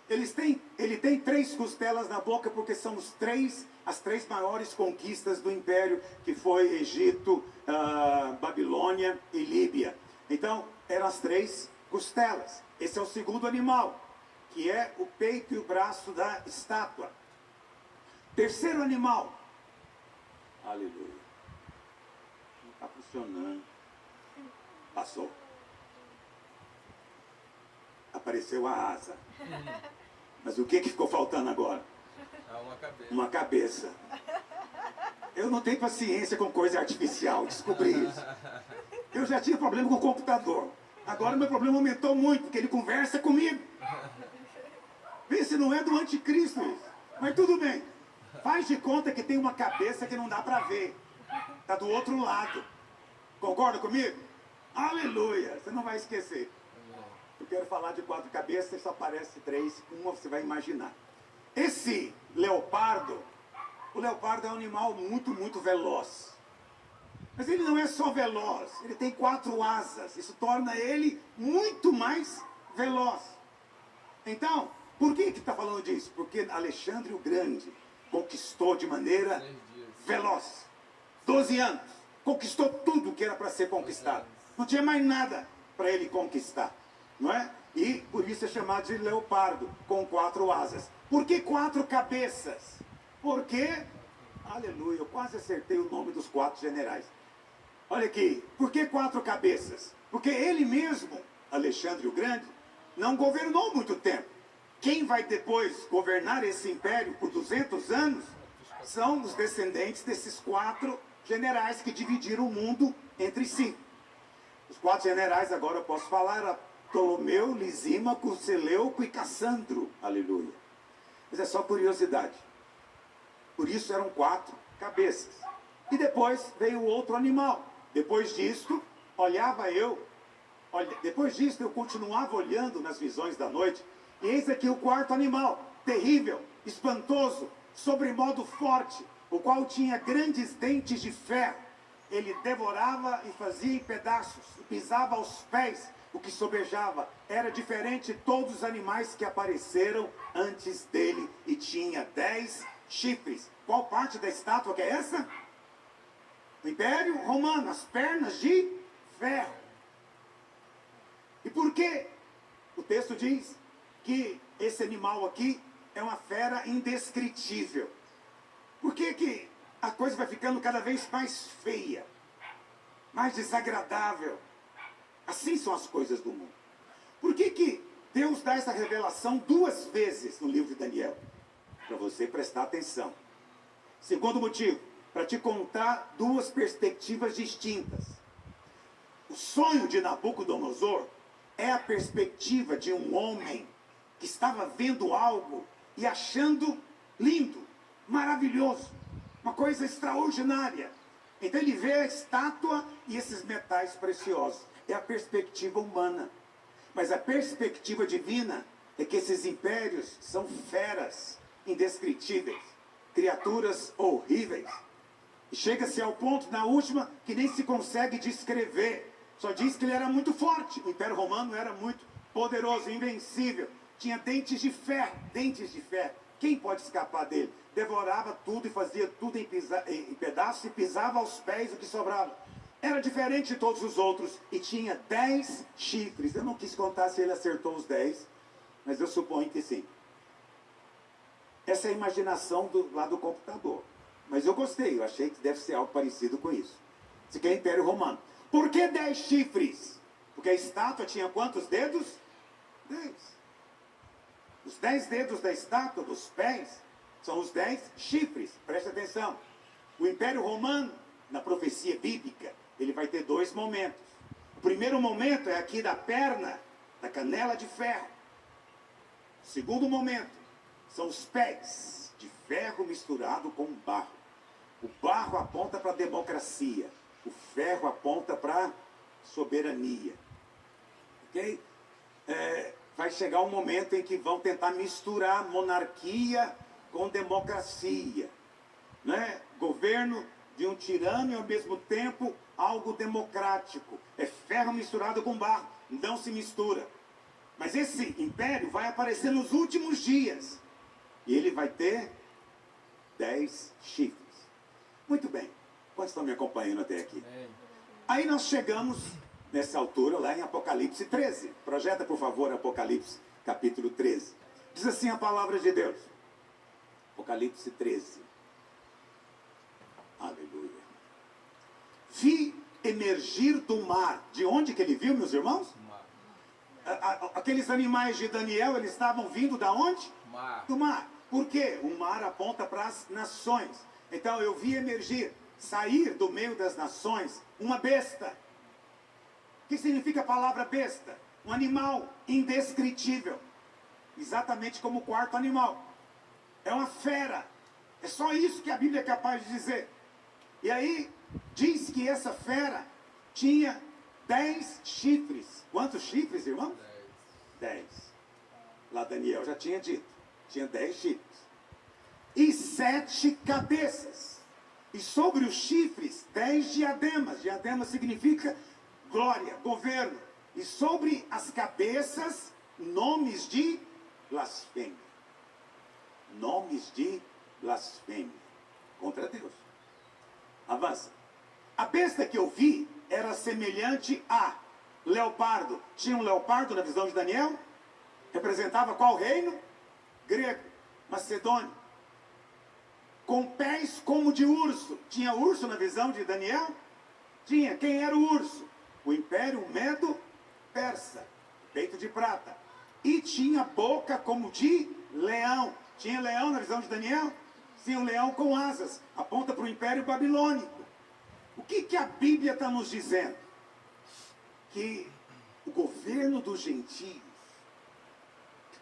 Speaker 3: Ele tem 3 costelas na boca porque são as 3 maiores conquistas do império, que foi Egito, Babilônia e Líbia. Então, eram as 3 costelas. Esse é o segundo animal, que é o peito e o braço da estátua. Terceiro animal. Aleluia. Não está funcionando. Passou. Apareceu a asa. Mas o que ficou faltando agora?
Speaker 4: Uma cabeça.
Speaker 3: Uma cabeça. Eu não tenho paciência com coisa artificial, descobri isso. Eu já tinha problema com o computador. Agora meu problema aumentou muito, porque ele conversa comigo. Vê se não é do anticristo isso. Mas tudo bem. Faz de conta que tem uma cabeça que não dá para ver. Está do outro lado. Concorda comigo? Aleluia. Você não vai esquecer. Eu quero falar de 4 cabeças, só aparece 3, uma você vai imaginar. Esse leopardo, o leopardo é um animal muito, muito veloz. Mas ele não é só veloz, ele tem 4 asas. Isso torna ele muito mais veloz. Então, por que está falando disso? Porque Alexandre o Grande conquistou de maneira veloz. 12 anos. Conquistou tudo que era para ser conquistado. Não tinha mais nada para ele conquistar. Não é? E por isso é chamado de leopardo, com 4 asas. Por que 4 cabeças? Porque, aleluia, eu quase acertei o nome dos 4 generais. Olha aqui, por que 4 cabeças? Porque ele mesmo, Alexandre o Grande, não governou muito tempo. Quem vai depois governar esse império por 200 anos são os descendentes desses 4 generais que dividiram o mundo entre si. Os 4 generais, agora eu posso falar, era Ptolomeu, Lisímaco, Seleuco e Cassandro. Aleluia. Mas é só curiosidade. Por isso eram 4 cabeças. E depois veio outro animal. Depois disto, depois disto eu continuava olhando nas visões da noite, e eis aqui o 4º animal, terrível, espantoso, sobremodo forte, o qual tinha grandes dentes de ferro. Ele devorava e fazia em pedaços, e pisava aos pés o que sobejava. Era diferente de todos os animais que apareceram antes dele, e tinha 10 chifres. Qual parte da estátua que é essa? O Império Romano, as pernas de ferro. E por que o texto diz que esse animal aqui é uma fera indescritível? Por que a coisa vai ficando cada vez mais feia, mais desagradável? Assim são as coisas do mundo. Por que Deus dá essa revelação 2 vezes no livro de Daniel? Para você prestar atenção. Segundo motivo, para te contar 2 perspectivas distintas. O sonho de Nabucodonosor é a perspectiva de um homem que estava vendo algo e achando lindo, maravilhoso, uma coisa extraordinária. Então ele vê a estátua e esses metais preciosos. É a perspectiva humana. Mas a perspectiva divina é que esses impérios são feras indescritíveis, criaturas horríveis. E chega-se ao ponto, na última, que nem se consegue descrever. Só diz que ele era muito forte. O Império Romano era muito poderoso, invencível. Tinha dentes de ferro, dentes de ferro. Quem pode escapar dele? Devorava tudo e fazia tudo em pedaços e pisava aos pés o que sobrava. Era diferente de todos os outros e tinha 10 chifres. Eu não quis contar se ele acertou os 10, mas eu suponho que sim. Essa é a imaginação lá do computador. Mas eu gostei, eu achei que deve ser algo parecido com isso. Isso aqui é Império Romano. Por que 10 chifres? Porque a estátua tinha quantos dedos? 10. Os 10 dedos da estátua, dos pés, são os 10 chifres. Preste atenção. O Império Romano, na profecia bíblica, ele vai ter 2 momentos. O primeiro momento é aqui da perna, da canela de ferro. O segundo momento são os pés de ferro misturado com barro. O barro aponta para a democracia. O ferro aponta para a soberania. Ok? Vai chegar um momento em que vão tentar misturar monarquia com democracia. Né? Governo de um tirano e ao mesmo tempo algo democrático. É ferro misturado com barro. Não se mistura. Mas esse império vai aparecer nos últimos dias. E ele vai ter 10 chifres. Muito bem. Quantos estão me acompanhando até aqui? Aí nós chegamos, nessa altura, lá em Apocalipse 13. Projeta, por favor, Apocalipse, capítulo 13. Diz assim a palavra de Deus. Apocalipse 13. Aleluia. Vi emergir do mar. De onde que ele viu, meus irmãos? Aqueles animais de Daniel, eles estavam vindo da onde?
Speaker 4: Mar.
Speaker 3: Do mar. Por quê? O mar aponta para as nações. Então eu vi emergir, sair do meio das nações, uma besta. O que significa a palavra besta? Um animal indescritível. Exatamente como o quarto animal. É uma fera. É só isso que a Bíblia é capaz de dizer. E aí, diz que essa fera tinha 10 chifres. Quantos chifres, irmãos? 10. Lá Daniel já tinha dito. Tinha 10 chifres. E 7 cabeças. E sobre os chifres, 10 diademas. Diadema significa glória, governo. E sobre as cabeças, nomes de blasfêmia. Nomes de blasfêmia. Contra Deus. Avança. A besta que eu vi era semelhante a leopardo. Tinha um leopardo na visão de Daniel? Representava qual reino? Grego, macedônio. Com pés como de urso. Tinha urso na visão de Daniel? Tinha. Quem era o urso? O Império Medo-Persa. Peito de prata. E tinha boca como de leão. Tinha leão na visão de Daniel? Tinha um leão com asas. Aponta para o Império Babilônico. O que a Bíblia está nos dizendo? Que o governo dos gentios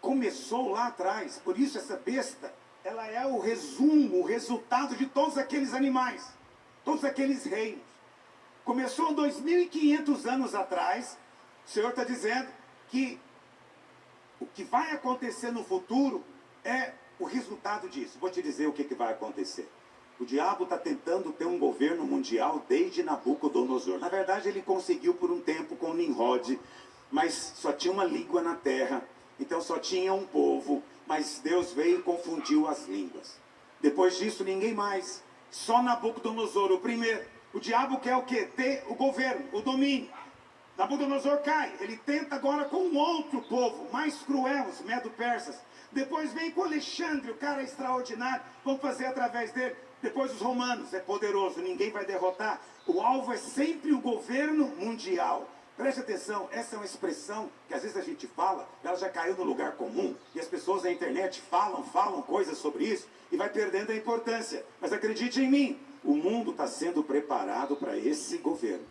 Speaker 3: começou lá atrás. Por isso essa besta, ela é o resumo, o resultado de todos aqueles animais, todos aqueles reinos. Começou 2.500 anos atrás. O Senhor está dizendo que o que vai acontecer no futuro é o resultado disso. Vou te dizer o que vai acontecer. O diabo está tentando ter um governo mundial desde Nabucodonosor. Na verdade, ele conseguiu por um tempo com Nimrod, mas só tinha uma língua na terra. Então só tinha um povo, mas Deus veio e confundiu as línguas. Depois disso, ninguém mais. Só Nabucodonosor, o primeiro. O diabo quer o quê? Ter o governo, o domínio. Nabucodonosor cai. Ele tenta agora com um outro povo, mais cruel, os medo-persas. Depois vem com Alexandre, o cara extraordinário. Vamos fazer através dele. Depois os romanos, é poderoso, ninguém vai derrotar. O alvo é sempre o governo mundial. Preste atenção, essa é uma expressão que às vezes a gente fala, ela já caiu no lugar comum, e as pessoas na internet falam coisas sobre isso, e vai perdendo a importância. Mas acredite em mim, o mundo está sendo preparado para esse governo.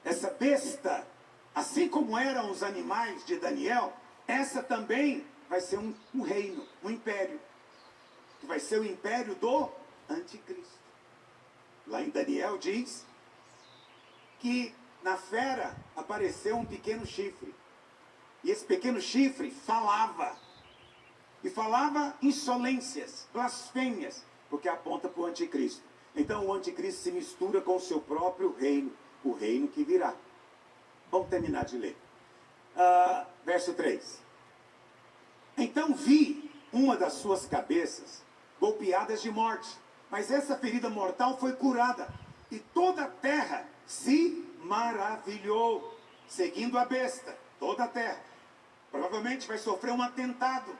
Speaker 3: Essa besta, assim como eram os animais de Daniel, essa também vai ser um reino, um império, que vai ser o império do Anticristo. Lá em Daniel diz que na fera apareceu um pequeno chifre. E esse pequeno chifre falava. E falava insolências, blasfêmias, porque aponta para o anticristo. Então o anticristo se mistura com o seu próprio reino, o reino que virá. Vamos terminar de ler. Verso 3. Então vi uma das suas cabeças golpeadas de morte, mas essa ferida mortal foi curada, e toda a terra se maravilhou, seguindo a besta. Toda a terra provavelmente vai sofrer um atentado,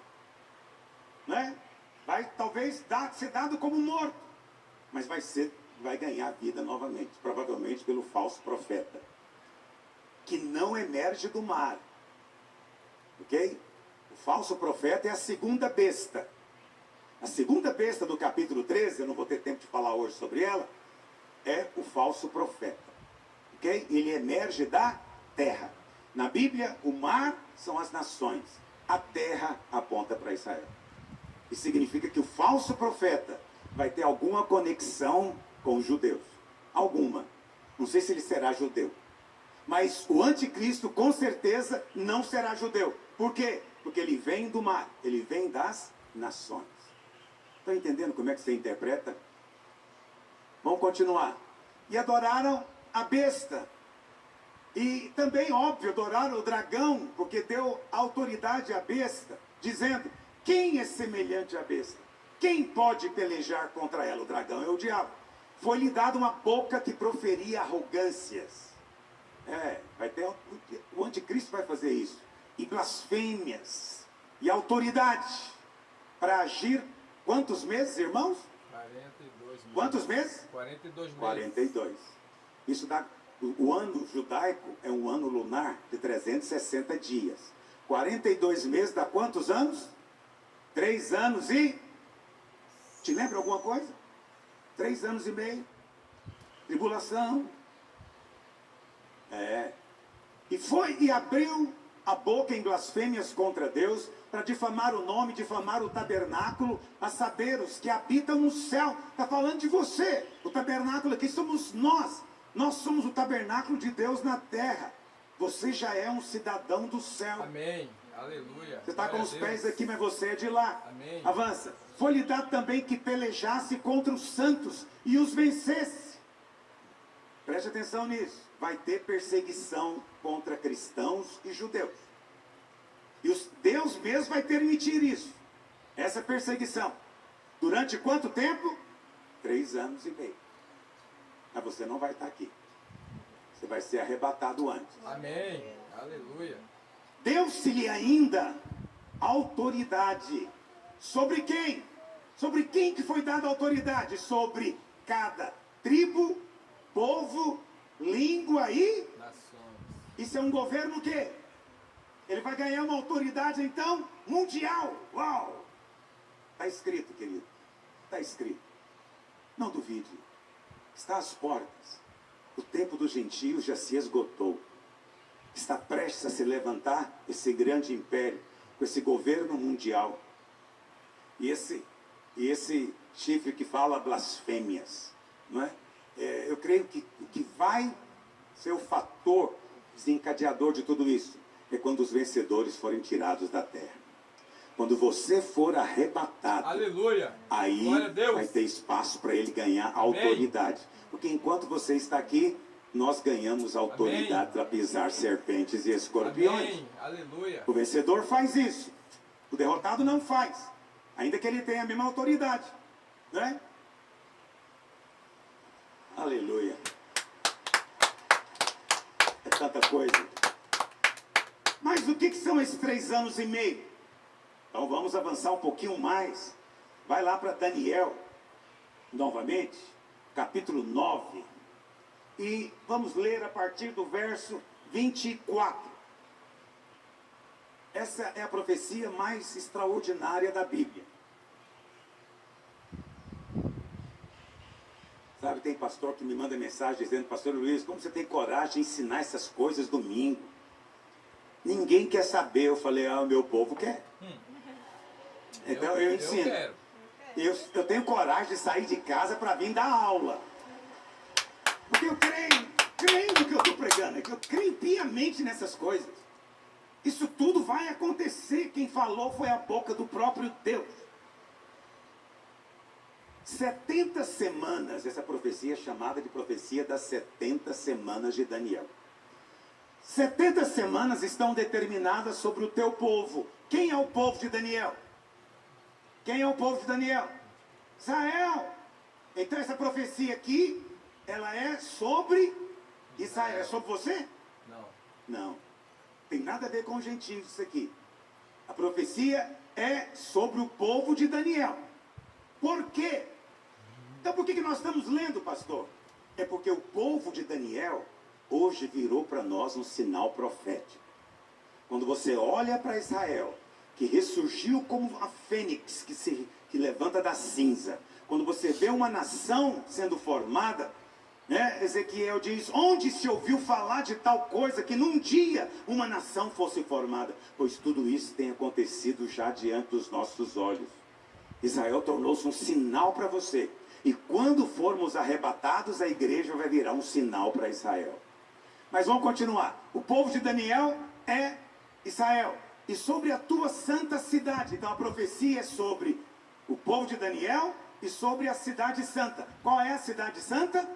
Speaker 3: né? vai talvez ser dado como morto, mas vai ganhar vida novamente, provavelmente pelo falso profeta, que não emerge do mar, ok? O falso profeta é a segunda besta. A segunda besta do capítulo 13, eu não vou ter tempo de falar hoje sobre ela, é o falso profeta, ok? Ele emerge da terra. Na Bíblia, o mar são as nações, a terra aponta para Israel. Isso significa que o falso profeta vai ter alguma conexão com os judeus. Alguma. Não sei se ele será judeu. Mas o anticristo, com certeza, não será judeu. Por quê? Porque ele vem do mar. Ele vem das nações. Estão entendendo como é que você interpreta? Vamos continuar. E adoraram a besta. E também, óbvio, adoraram o dragão, porque deu autoridade à besta, dizendo: quem é semelhante à besta? Quem pode pelejar contra ela? O dragão é o diabo. Foi-lhe dada uma boca que proferia arrogâncias. Vai ter, o anticristo vai fazer isso. E blasfêmias. E autoridade. Para agir, quantos meses, irmãos?
Speaker 4: 42 meses.
Speaker 3: Quantos meses?
Speaker 4: 42 meses.
Speaker 3: 42. Isso dá... O ano judaico é um ano lunar de 360 dias. 42 meses dá quantos anos? 3 anos e... Te lembra alguma coisa? 3 anos e meio. Tribulação. E abriu a boca em blasfêmias contra Deus, para difamar o nome, difamar o tabernáculo, a saber, os que habitam no céu. Está falando de você. O tabernáculo aqui somos nós. Nós somos o tabernáculo de Deus na terra. Você já é um cidadão do céu.
Speaker 4: Amém. Aleluia.
Speaker 3: Você está com
Speaker 4: Glória
Speaker 3: os
Speaker 4: a Deus.
Speaker 3: pés aqui, mas você é de lá.
Speaker 4: Amém.
Speaker 3: Avança. Foi-lhe dado também que pelejasse contra os santos e os vencesse. Preste atenção nisso. Vai ter perseguição contra cristãos e judeus. E Deus mesmo vai permitir isso. Essa perseguição. Durante quanto tempo? 3 anos e meio. Mas você não vai estar aqui. Você vai ser arrebatado antes.
Speaker 4: Amém. Aleluia.
Speaker 3: Deu-se-lhe ainda autoridade. Sobre quem? Sobre quem que foi dada autoridade? Sobre cada tribo, povo, língua e...
Speaker 4: Nações.
Speaker 3: Isso é um governo o quê? Ele vai ganhar uma autoridade, então, mundial. Uau! Está escrito, querido. Está escrito. Não duvide. Está às portas. O tempo dos gentios já se esgotou. Está prestes a se levantar esse grande império, com esse governo mundial. E esse chifre que fala blasfêmias, não é? Eu creio que o que vai ser o fator desencadeador de tudo isso é quando os vencedores forem tirados da terra. Quando você for arrebatado,
Speaker 4: Aleluia.
Speaker 3: aí
Speaker 4: Glória a Deus.
Speaker 3: vai ter espaço para ele ganhar autoridade. Porque enquanto você está aqui, nós ganhamos autoridade para pisar serpentes e escorpiões.
Speaker 4: Amém. Aleluia.
Speaker 3: O vencedor faz isso. O derrotado não faz. Ainda que ele tenha a mesma autoridade. Né? Aleluia. É tanta coisa. Mas o que são esses 3 anos e meio? Então vamos avançar um pouquinho mais. Vai lá para Daniel, novamente, capítulo 9. E vamos ler a partir do verso 24. Essa é a profecia mais extraordinária da Bíblia. Sabe, tem pastor que me manda mensagem dizendo: pastor Luiz, como você tem coragem de ensinar essas coisas domingo? Ninguém quer saber. Eu falei: o meu povo quer. Então eu ensino.
Speaker 4: Eu quero.
Speaker 3: Eu tenho coragem de sair de casa para vir dar aula. Porque eu creio no que eu estou pregando. Eu creio piamente nessas coisas. Isso tudo vai acontecer. Quem falou foi a boca do próprio Deus. 70 semanas, essa profecia é chamada de profecia das 70 semanas de Daniel. 70 semanas estão determinadas sobre o teu povo. Quem é o povo de Daniel? Quem é o povo de Daniel? Israel. Então essa profecia aqui, ela é sobre Israel. É sobre você?
Speaker 4: Não.
Speaker 3: Não. Tem nada a ver com os gentios isso aqui. A profecia é sobre o povo de Daniel. Por quê? Então por que nós estamos lendo, pastor? É porque o povo de Daniel hoje virou para nós um sinal profético. Quando você olha para Israel, que ressurgiu como a fênix que levanta da cinza, quando você vê uma nação sendo formada, né? Ezequiel diz, onde se ouviu falar de tal coisa, que num dia uma nação fosse formada? Pois tudo isso tem acontecido já diante dos nossos olhos. Israel tornou-se um sinal para você. E quando formos arrebatados, a igreja vai virar um sinal para Israel. Mas vamos continuar. O povo de Daniel é Israel. E sobre a tua santa cidade. Então a profecia é sobre o povo de Daniel e sobre a cidade santa. Qual é a cidade santa?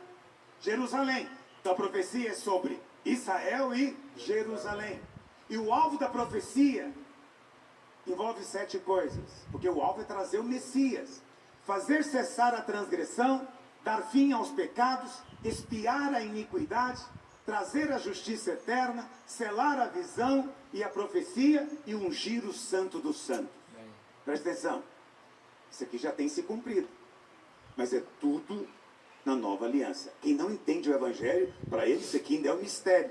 Speaker 3: Jerusalém. Então a profecia é sobre Israel e Jerusalém. E o alvo da profecia envolve 7 coisas. Porque o alvo é trazer o Messias. Fazer cessar a transgressão, dar fim aos pecados, expiar a iniquidade, trazer a justiça eterna, selar a visão e a profecia e ungir o santo dos santos. Presta atenção. Isso aqui já tem se cumprido. Mas é tudo na nova aliança. Quem não entende o evangelho, para ele isso aqui ainda é um mistério.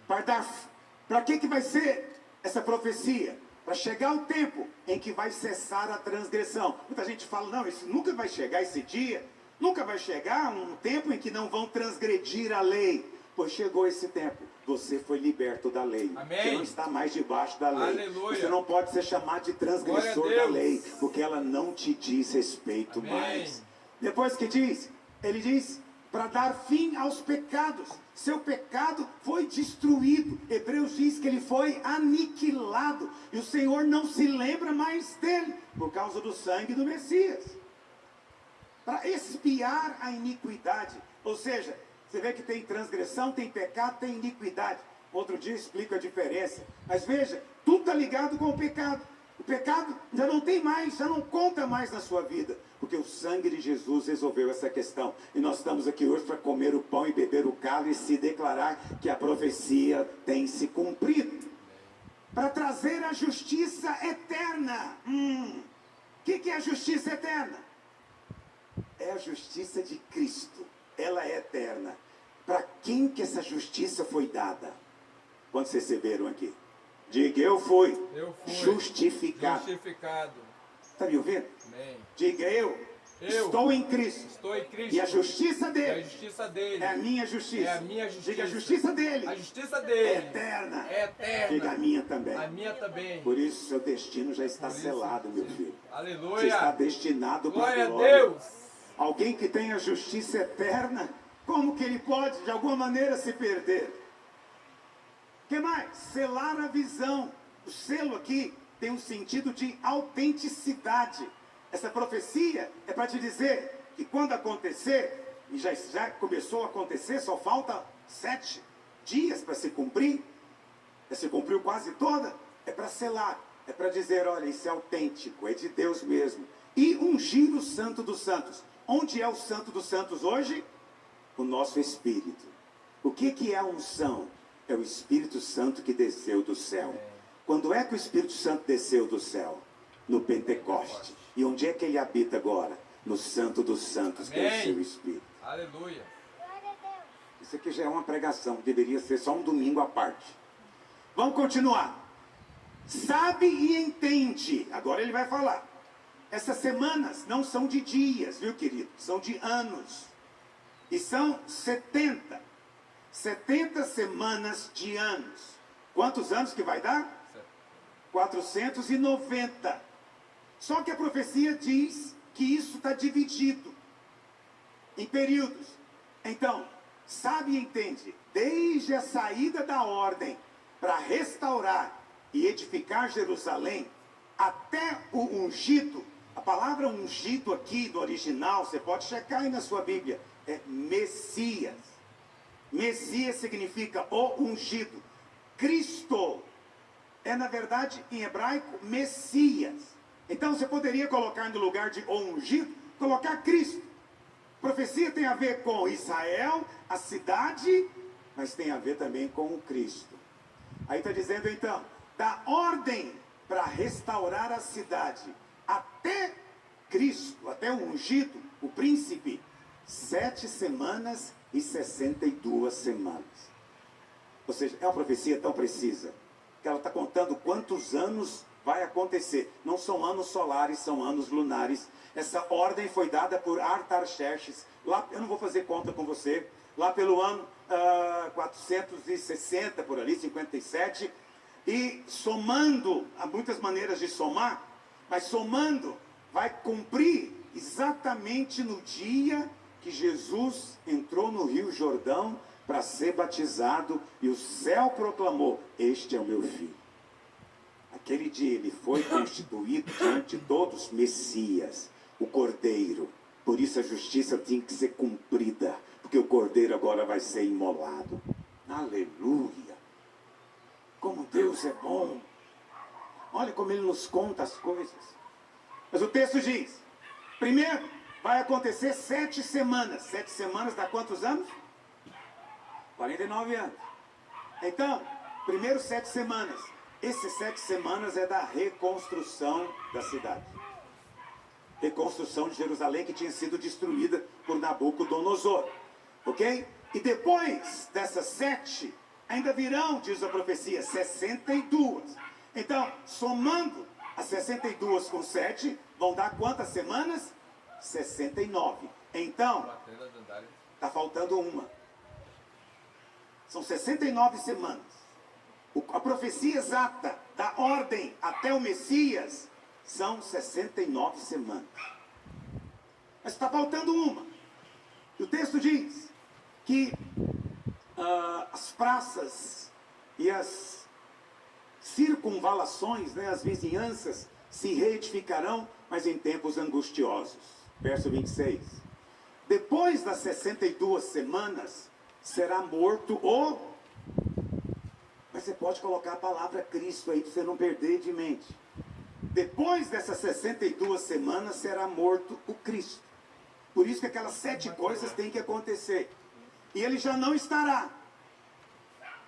Speaker 3: Para que vai ser essa profecia? Para chegar o tempo em que vai cessar a transgressão. Muita gente fala, não, isso nunca vai chegar esse dia. Nunca vai chegar um tempo em que não vão transgredir a lei. Pois chegou esse tempo. Você foi liberto da lei.
Speaker 4: Amém.
Speaker 3: Você não está mais debaixo da lei.
Speaker 4: Aleluia.
Speaker 3: Você não pode ser chamado de transgressor da lei. Porque ela não te diz respeito
Speaker 4: Amém.
Speaker 3: mais. Depois que diz, ele diz, para dar fim aos pecados. Seu pecado foi destruído. Hebreus diz que ele foi aniquilado. E o Senhor não se lembra mais dele, por causa do sangue do Messias. Para expiar a iniquidade. Ou seja, você vê que tem transgressão, tem pecado, tem iniquidade. Outro dia eu explico a diferença. Mas veja, tudo está ligado com o pecado. O pecado já não tem mais, já não conta mais na sua vida. Porque o sangue de Jesus resolveu essa questão. E nós estamos aqui hoje para comer o pão e beber o cálice e declarar que a profecia tem se cumprido. Para trazer a justiça eterna. O que é a justiça eterna? É a justiça de Cristo. Ela é eterna. Para quem que essa justiça foi dada? Quantos receberam aqui? Diga, eu fui justificado. Está me ouvindo?
Speaker 4: Amém.
Speaker 3: Diga, eu estou em Cristo.
Speaker 4: Estou em Cristo.
Speaker 3: E a justiça dele,
Speaker 4: E a justiça dele
Speaker 3: é a minha justiça.
Speaker 4: é a minha justiça.
Speaker 3: Diga, a justiça dele
Speaker 4: A justiça
Speaker 3: é
Speaker 4: dele
Speaker 3: eterna.
Speaker 4: é eterna.
Speaker 3: Diga, a minha também.
Speaker 4: A minha também.
Speaker 3: Por isso, seu destino já está
Speaker 4: Por isso,
Speaker 3: selado, meu filho.
Speaker 4: Aleluia.
Speaker 3: Você está destinado para
Speaker 4: Glória
Speaker 3: a
Speaker 4: a
Speaker 3: glória.
Speaker 4: Deus.
Speaker 3: Alguém que tem a justiça eterna, como que ele pode, de alguma maneira, se perder? O que mais? Selar a visão. O selo aqui tem um sentido de autenticidade. Essa profecia é para te dizer que quando acontecer, e já começou a acontecer, só falta 7 dias para se cumprir, já se cumpriu quase toda, é para selar, é para dizer, olha, isso é autêntico, é de Deus mesmo. E ungir o Santo dos Santos. Onde é o Santo dos Santos hoje? O nosso Espírito. O que é a unção? É o Espírito Santo que desceu do céu. Quando é que o Espírito Santo desceu do céu? No Pentecoste. E onde é que ele habita agora? No Santo dos Santos, que é o seu Espírito.
Speaker 4: Aleluia.
Speaker 3: Isso aqui já é uma pregação, deveria ser só um domingo à parte. Vamos continuar. Sabe e entende. Agora ele vai falar. Essas semanas não são de dias, viu, querido? São de anos. E são 70. 70 semanas de anos. Quantos anos que vai dar? 490. Só que a profecia diz que isso está dividido em períodos. Então, sabe e entende, desde a saída da ordem para restaurar e edificar Jerusalém, até o ungido, a palavra ungido aqui no original, você pode checar aí na sua Bíblia, é Messias. Messias significa o ungido. Cristo é, na verdade, em hebraico, Messias. Então você poderia colocar no lugar de o ungido, colocar Cristo. Profecia tem a ver com Israel, a cidade, mas tem a ver também com o Cristo. Aí está dizendo então, da ordem para restaurar a cidade, até Cristo, até o ungido, o príncipe, 7 semanas e 62 semanas. Ou seja, é uma profecia tão precisa que ela está contando quantos anos vai acontecer. Não são anos solares, são anos lunares. Essa ordem foi dada por Artaxerxes. Lá, eu não vou fazer conta com você. Lá pelo ano 460, por ali, 57. E somando, há muitas maneiras de somar, mas somando, vai cumprir exatamente no dia que Jesus entrou no Rio Jordão para ser batizado e o céu proclamou: este é o meu filho. Aquele dia ele foi constituído diante de todos Messias, o Cordeiro. Por isso a justiça tinha que ser cumprida, porque o Cordeiro agora vai ser imolado. Aleluia! Como Deus é bom! Olha como Ele nos conta as coisas. Mas o texto diz, primeiro, vai acontecer 7 semanas. 7 semanas dá quantos anos? 49 anos. Então, primeiro 7 semanas. Esses 7 semanas é da reconstrução da cidade. Reconstrução de Jerusalém que tinha sido destruída por Nabucodonosor. Ok? E depois dessas 7, ainda virão, diz a profecia, 62. Então, somando as 62 com 7, vão dar quantas semanas? 69. Então, está faltando uma. São 69 semanas. A profecia exata da ordem até o Messias são 69 semanas. Mas está faltando uma. E o texto diz que as praças e as circunvalações, né, as vizinhanças, se reedificarão, mas em tempos angustiosos. Verso 26. Depois das 62 semanas, será morto o... Mas você pode colocar a palavra Cristo aí, para você não perder de mente. Depois dessas 62 semanas, será morto o Cristo. Por isso que aquelas 7 coisas têm que acontecer. E ele já não estará.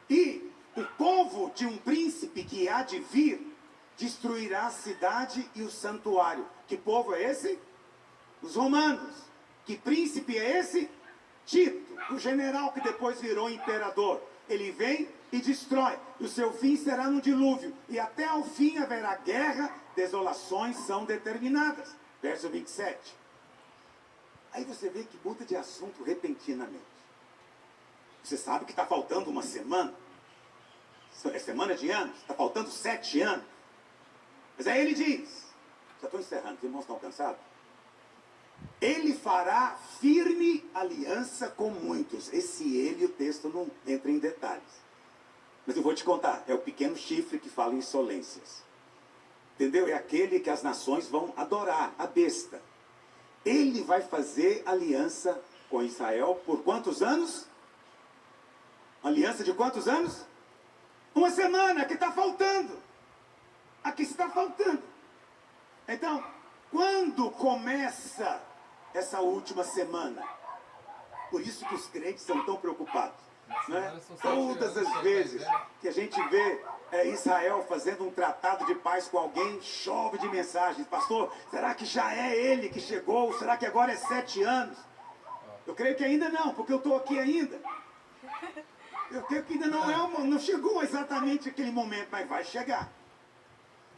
Speaker 3: E o povo de um príncipe que há de vir destruirá a cidade e o santuário. Que povo é esse? Os romanos. Que príncipe é esse? Tito, o general que depois virou imperador. Ele vem e destrói. E o seu fim será no dilúvio. E até ao fim haverá guerra, desolações são determinadas. Verso 27. Aí você vê que muda de assunto repentinamente. Você sabe que está faltando uma semana. É semana de anos. Está faltando 7 anos. Mas aí ele diz, já estou encerrando, os irmãos estão cansados? Ele fará firme aliança com muitos. Esse ele, o texto não entra em detalhes. Mas eu vou te contar, é o pequeno chifre que fala insolências. Entendeu? É aquele que as nações vão adorar, a besta. Ele vai fazer aliança com Israel por quantos anos? Aliança de quantos anos? Uma semana, que está faltando. Aqui está faltando. Então, quando começa essa última semana? Por isso que os crentes são tão preocupados. Né? Todas as vezes que a gente vê Israel fazendo um tratado de paz com alguém, chove de mensagens. Pastor, será que já é ele que chegou? Será que agora é 7 anos? Eu creio que ainda não, porque eu estou aqui ainda. Eu creio que ainda não chegou exatamente aquele momento, mas vai chegar.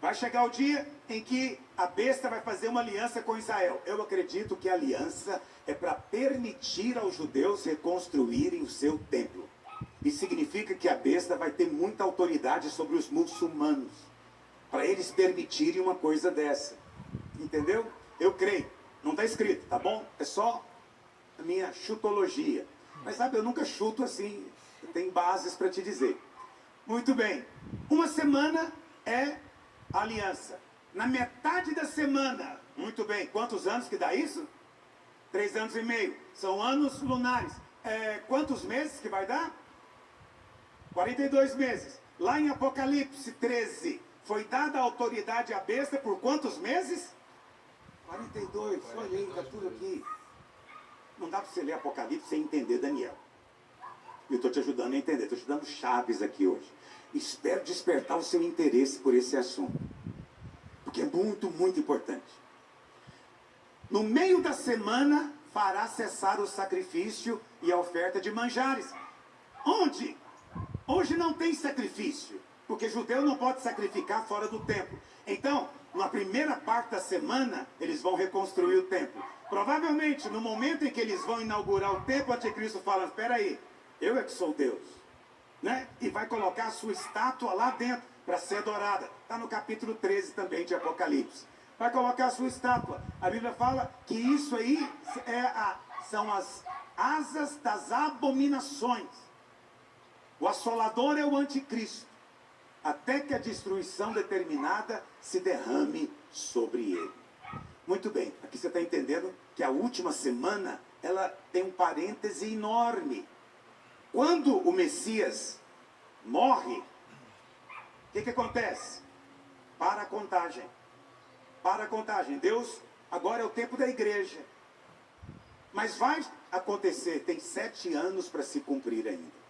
Speaker 3: Vai chegar o dia em que a besta vai fazer uma aliança com Israel. Eu acredito que a aliança é para permitir aos judeus reconstruírem o seu templo. Isso significa que a besta vai ter muita autoridade sobre os muçulmanos, para eles permitirem uma coisa dessa. Entendeu? Eu creio. Não está escrito, tá bom? É só a minha chutologia. Mas sabe, eu nunca chuto assim. Eu tenho bases para te dizer. Muito bem. Uma semana é aliança. Na metade da semana, muito bem, quantos anos que dá isso? 3 anos e meio. São anos lunares. Quantos meses que vai dar? 42 meses. Lá em Apocalipse 13, foi dada a autoridade à besta por quantos meses? 42. Olha aí, está tudo aqui. Não dá para você ler Apocalipse sem entender Daniel. Eu estou te ajudando a entender, estou te dando chaves aqui hoje. Espero despertar o seu interesse por esse assunto. Porque é muito, muito importante. no meio da semana fará cessar o sacrifício e a oferta de manjares. Onde? Hoje não tem sacrifício, porque judeu não pode sacrificar fora do templo. Então, na primeira parte da semana, eles vão reconstruir o templo. Provavelmente, no momento em que eles vão inaugurar o templo, o anticristo fala, espera aí, eu é que sou Deus. Né? E vai colocar a sua estátua lá dentro para ser adorada. Está no capítulo 13 também de Apocalipse. Vai colocar a sua estátua. A Bíblia fala que isso aí são as asas das abominações. O assolador é o anticristo, até que a destruição determinada se derrame sobre ele. Muito bem, aqui você está entendendo que a última semana, ela tem um parêntese enorme. Quando o Messias morre, o que acontece? Para a contagem. Para a contagem. Deus, agora é o tempo da igreja. Mas vai acontecer, tem 7 anos para se cumprir ainda.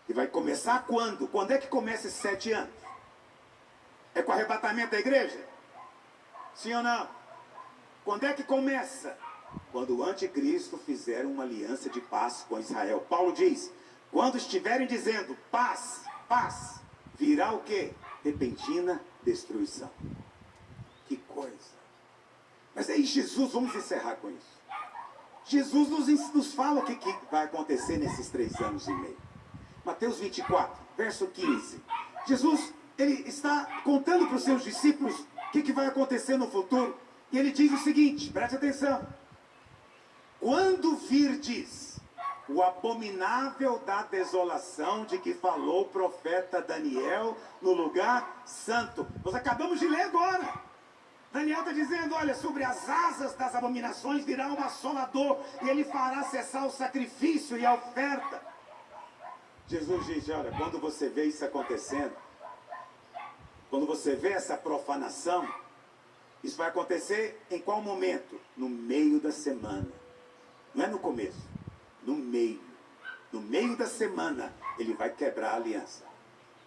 Speaker 3: E vai começar quando? Quando é que começa esses 7 anos? É com o arrebatamento da igreja? Sim ou não? Quando é que começa? Quando o anticristo fizer uma aliança de paz com Israel. Paulo diz, quando estiverem dizendo paz, paz, virá o quê? Repentina destruição. Que coisa. Mas aí Jesus, vamos encerrar com isso. Jesus nos fala o que vai acontecer nesses 3 anos e meio. Mateus 24, verso 15. Jesus, ele está contando para os seus discípulos o que vai acontecer no futuro. E ele diz o seguinte, preste atenção. Quando virdes o abominável da desolação de que falou o profeta Daniel no lugar santo. Nós acabamos de ler agora. Daniel está dizendo, olha, sobre as asas das abominações virá um assolador e ele fará cessar o sacrifício e a oferta. Jesus diz, olha, quando você vê isso acontecendo, quando você vê essa profanação, isso vai acontecer em qual momento? No meio da semana. Não é no começo, no meio. No meio da semana, ele vai quebrar a aliança.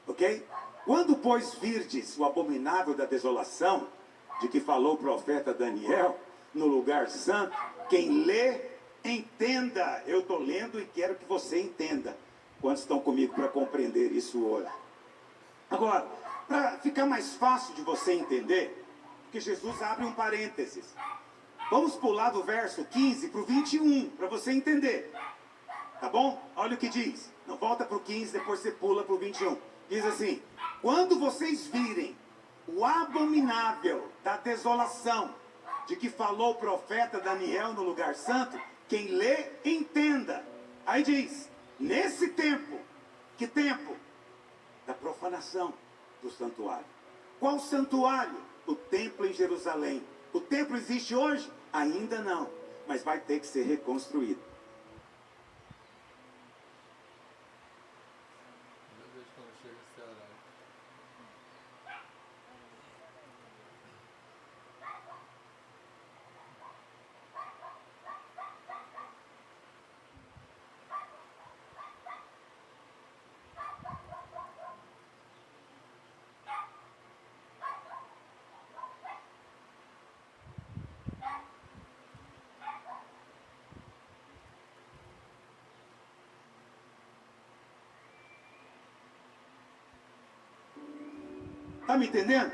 Speaker 3: Ok? Quando, pois, virdes o abominável da desolação, de que falou o profeta Daniel, no lugar santo, quem lê, entenda. Eu estou lendo e quero que você entenda. Quantos estão comigo para compreender isso hoje? Agora, para ficar mais fácil de você entender, que Jesus abre um parênteses. Vamos pular do verso 15 para o 21, para você entender. Tá bom? Olha o que diz. Não, volta para o 15, depois você pula para o 21. Diz assim, quando vocês virem o abominável da desolação, de que falou o profeta Daniel no lugar santo, quem lê, entenda. Aí diz, nesse tempo, que tempo? Da profanação do santuário. Qual santuário? O templo em Jerusalém. O templo existe hoje? Ainda não, mas vai ter que ser reconstruído.
Speaker 4: Eu vejo quando chega esse horário.
Speaker 3: Está me entendendo?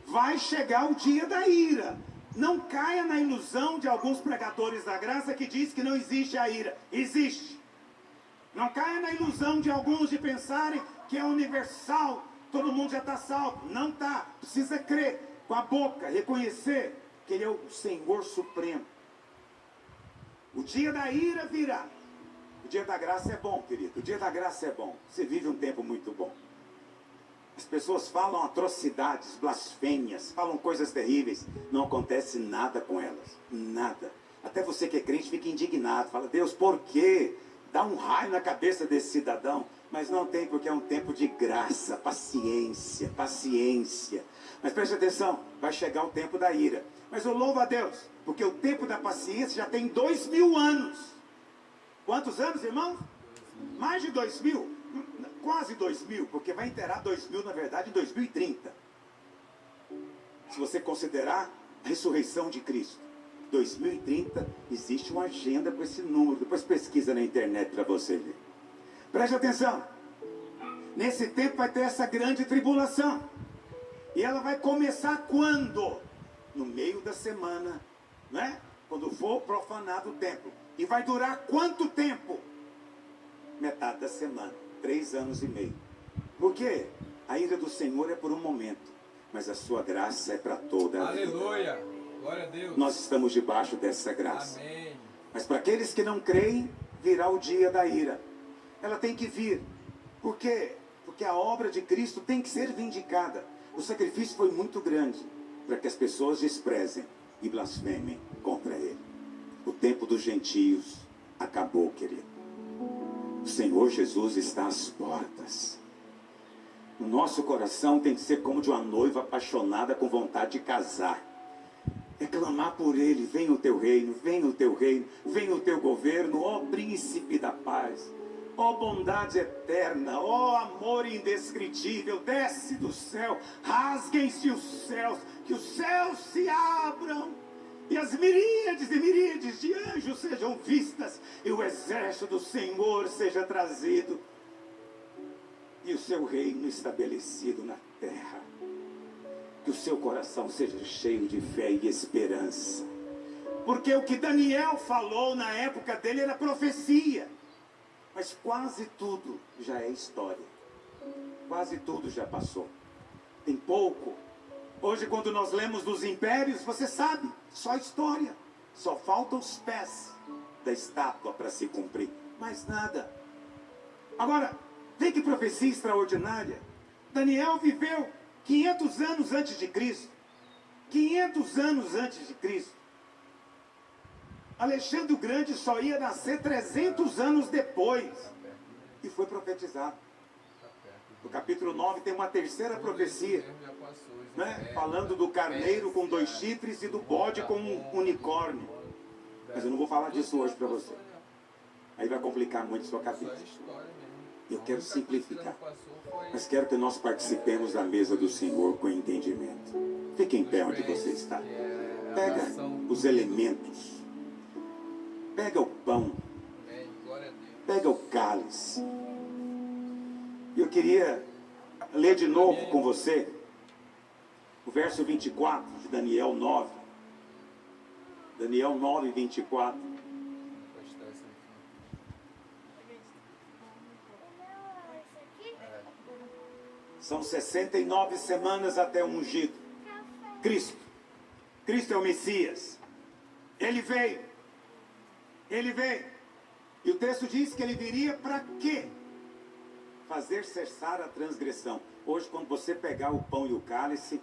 Speaker 3: Vai chegar o dia da ira. Não caia na ilusão de alguns pregadores da graça que diz que não existe a ira. Existe. Não caia na ilusão de alguns de pensarem que é universal, todo mundo já está salvo. Não está. Precisa crer com a boca, reconhecer que Ele é o Senhor Supremo. O dia da ira virá. O dia da graça é bom, querido. O dia da graça é bom. Você vive um tempo muito bom. As pessoas falam atrocidades, blasfêmias, falam coisas terríveis. Não acontece nada com elas. Nada. Até você que é crente fica indignado. Fala, Deus, por quê? Dá um raio na cabeça desse cidadão. Mas não tem, porque é um tempo de graça, paciência, paciência. Mas preste atenção, vai chegar o tempo da ira. Mas eu louvo a Deus, porque o tempo da paciência já tem 2000 anos. Quantos anos, irmãos? Mais de 2000. Quase 2000, porque vai inteirar 2000, na verdade, em 2030. Se você considerar a ressurreição de Cristo. 2030, existe uma agenda com esse número. Depois pesquisa na internet para você ver. Preste atenção. Nesse tempo vai ter essa grande tribulação. E ela vai começar quando? No meio da semana, né? Quando for profanado o templo. E vai durar quanto tempo? Metade da semana. 3 anos e meio. Por quê? A ira do Senhor é por um momento, mas a sua graça é para toda a vida.
Speaker 4: Aleluia. Glória a Deus.
Speaker 3: Nós estamos debaixo dessa graça.
Speaker 4: Amém.
Speaker 3: Mas para aqueles que não creem, virá o dia da ira. Ela tem que vir. Por quê? Porque a obra de Cristo tem que ser vindicada. O sacrifício foi muito grande para que as pessoas desprezem e blasfemem contra ele. O tempo dos gentios acabou, querido. O Senhor Jesus está às portas. O nosso coração tem que ser como de uma noiva apaixonada com vontade de casar. É clamar por Ele: venha o teu reino, venha o teu reino, venha o teu governo, ó príncipe da paz, ó bondade eterna, ó amor indescritível, desce do céu, rasguem-se os céus, que os céus se abram, e as miríades e miríades de anjos sejam vistas, e o exército do Senhor seja trazido, e o seu reino estabelecido na terra. Que o seu coração seja cheio de fé e esperança. Porque o que Daniel falou na época dele era profecia. Mas quase tudo já é história. Quase tudo já passou. Tem pouco. Hoje, quando nós lemos dos impérios, você sabe, só história. Só faltam os pés da estátua para se cumprir. Mais nada. Agora, vê que profecia extraordinária. Daniel viveu 500 anos antes de Cristo. 500 anos antes de Cristo. Alexandre o Grande só ia nascer 300 anos depois. E foi profetizado. No capítulo 9 tem uma terceira profecia, né? Falando do carneiro com 2 chifres e do bode com um unicórnio. Mas eu não vou falar disso hoje para você. Aí vai complicar muito a sua cabeça. Eu quero simplificar. Mas quero que nós participemos da mesa do Senhor com entendimento. Fique em pé onde você está. Pega os elementos. Pega o pão. Pega o cálice. Eu queria ler de novo com você o verso 24 de Daniel 9. Daniel 9, 24. São 69 semanas até o ungido. Cristo. Cristo é o Messias. Ele veio. Ele veio. E o texto diz que ele viria para quê? Fazer cessar a transgressão. Hoje, quando você pegar o pão e o cálice,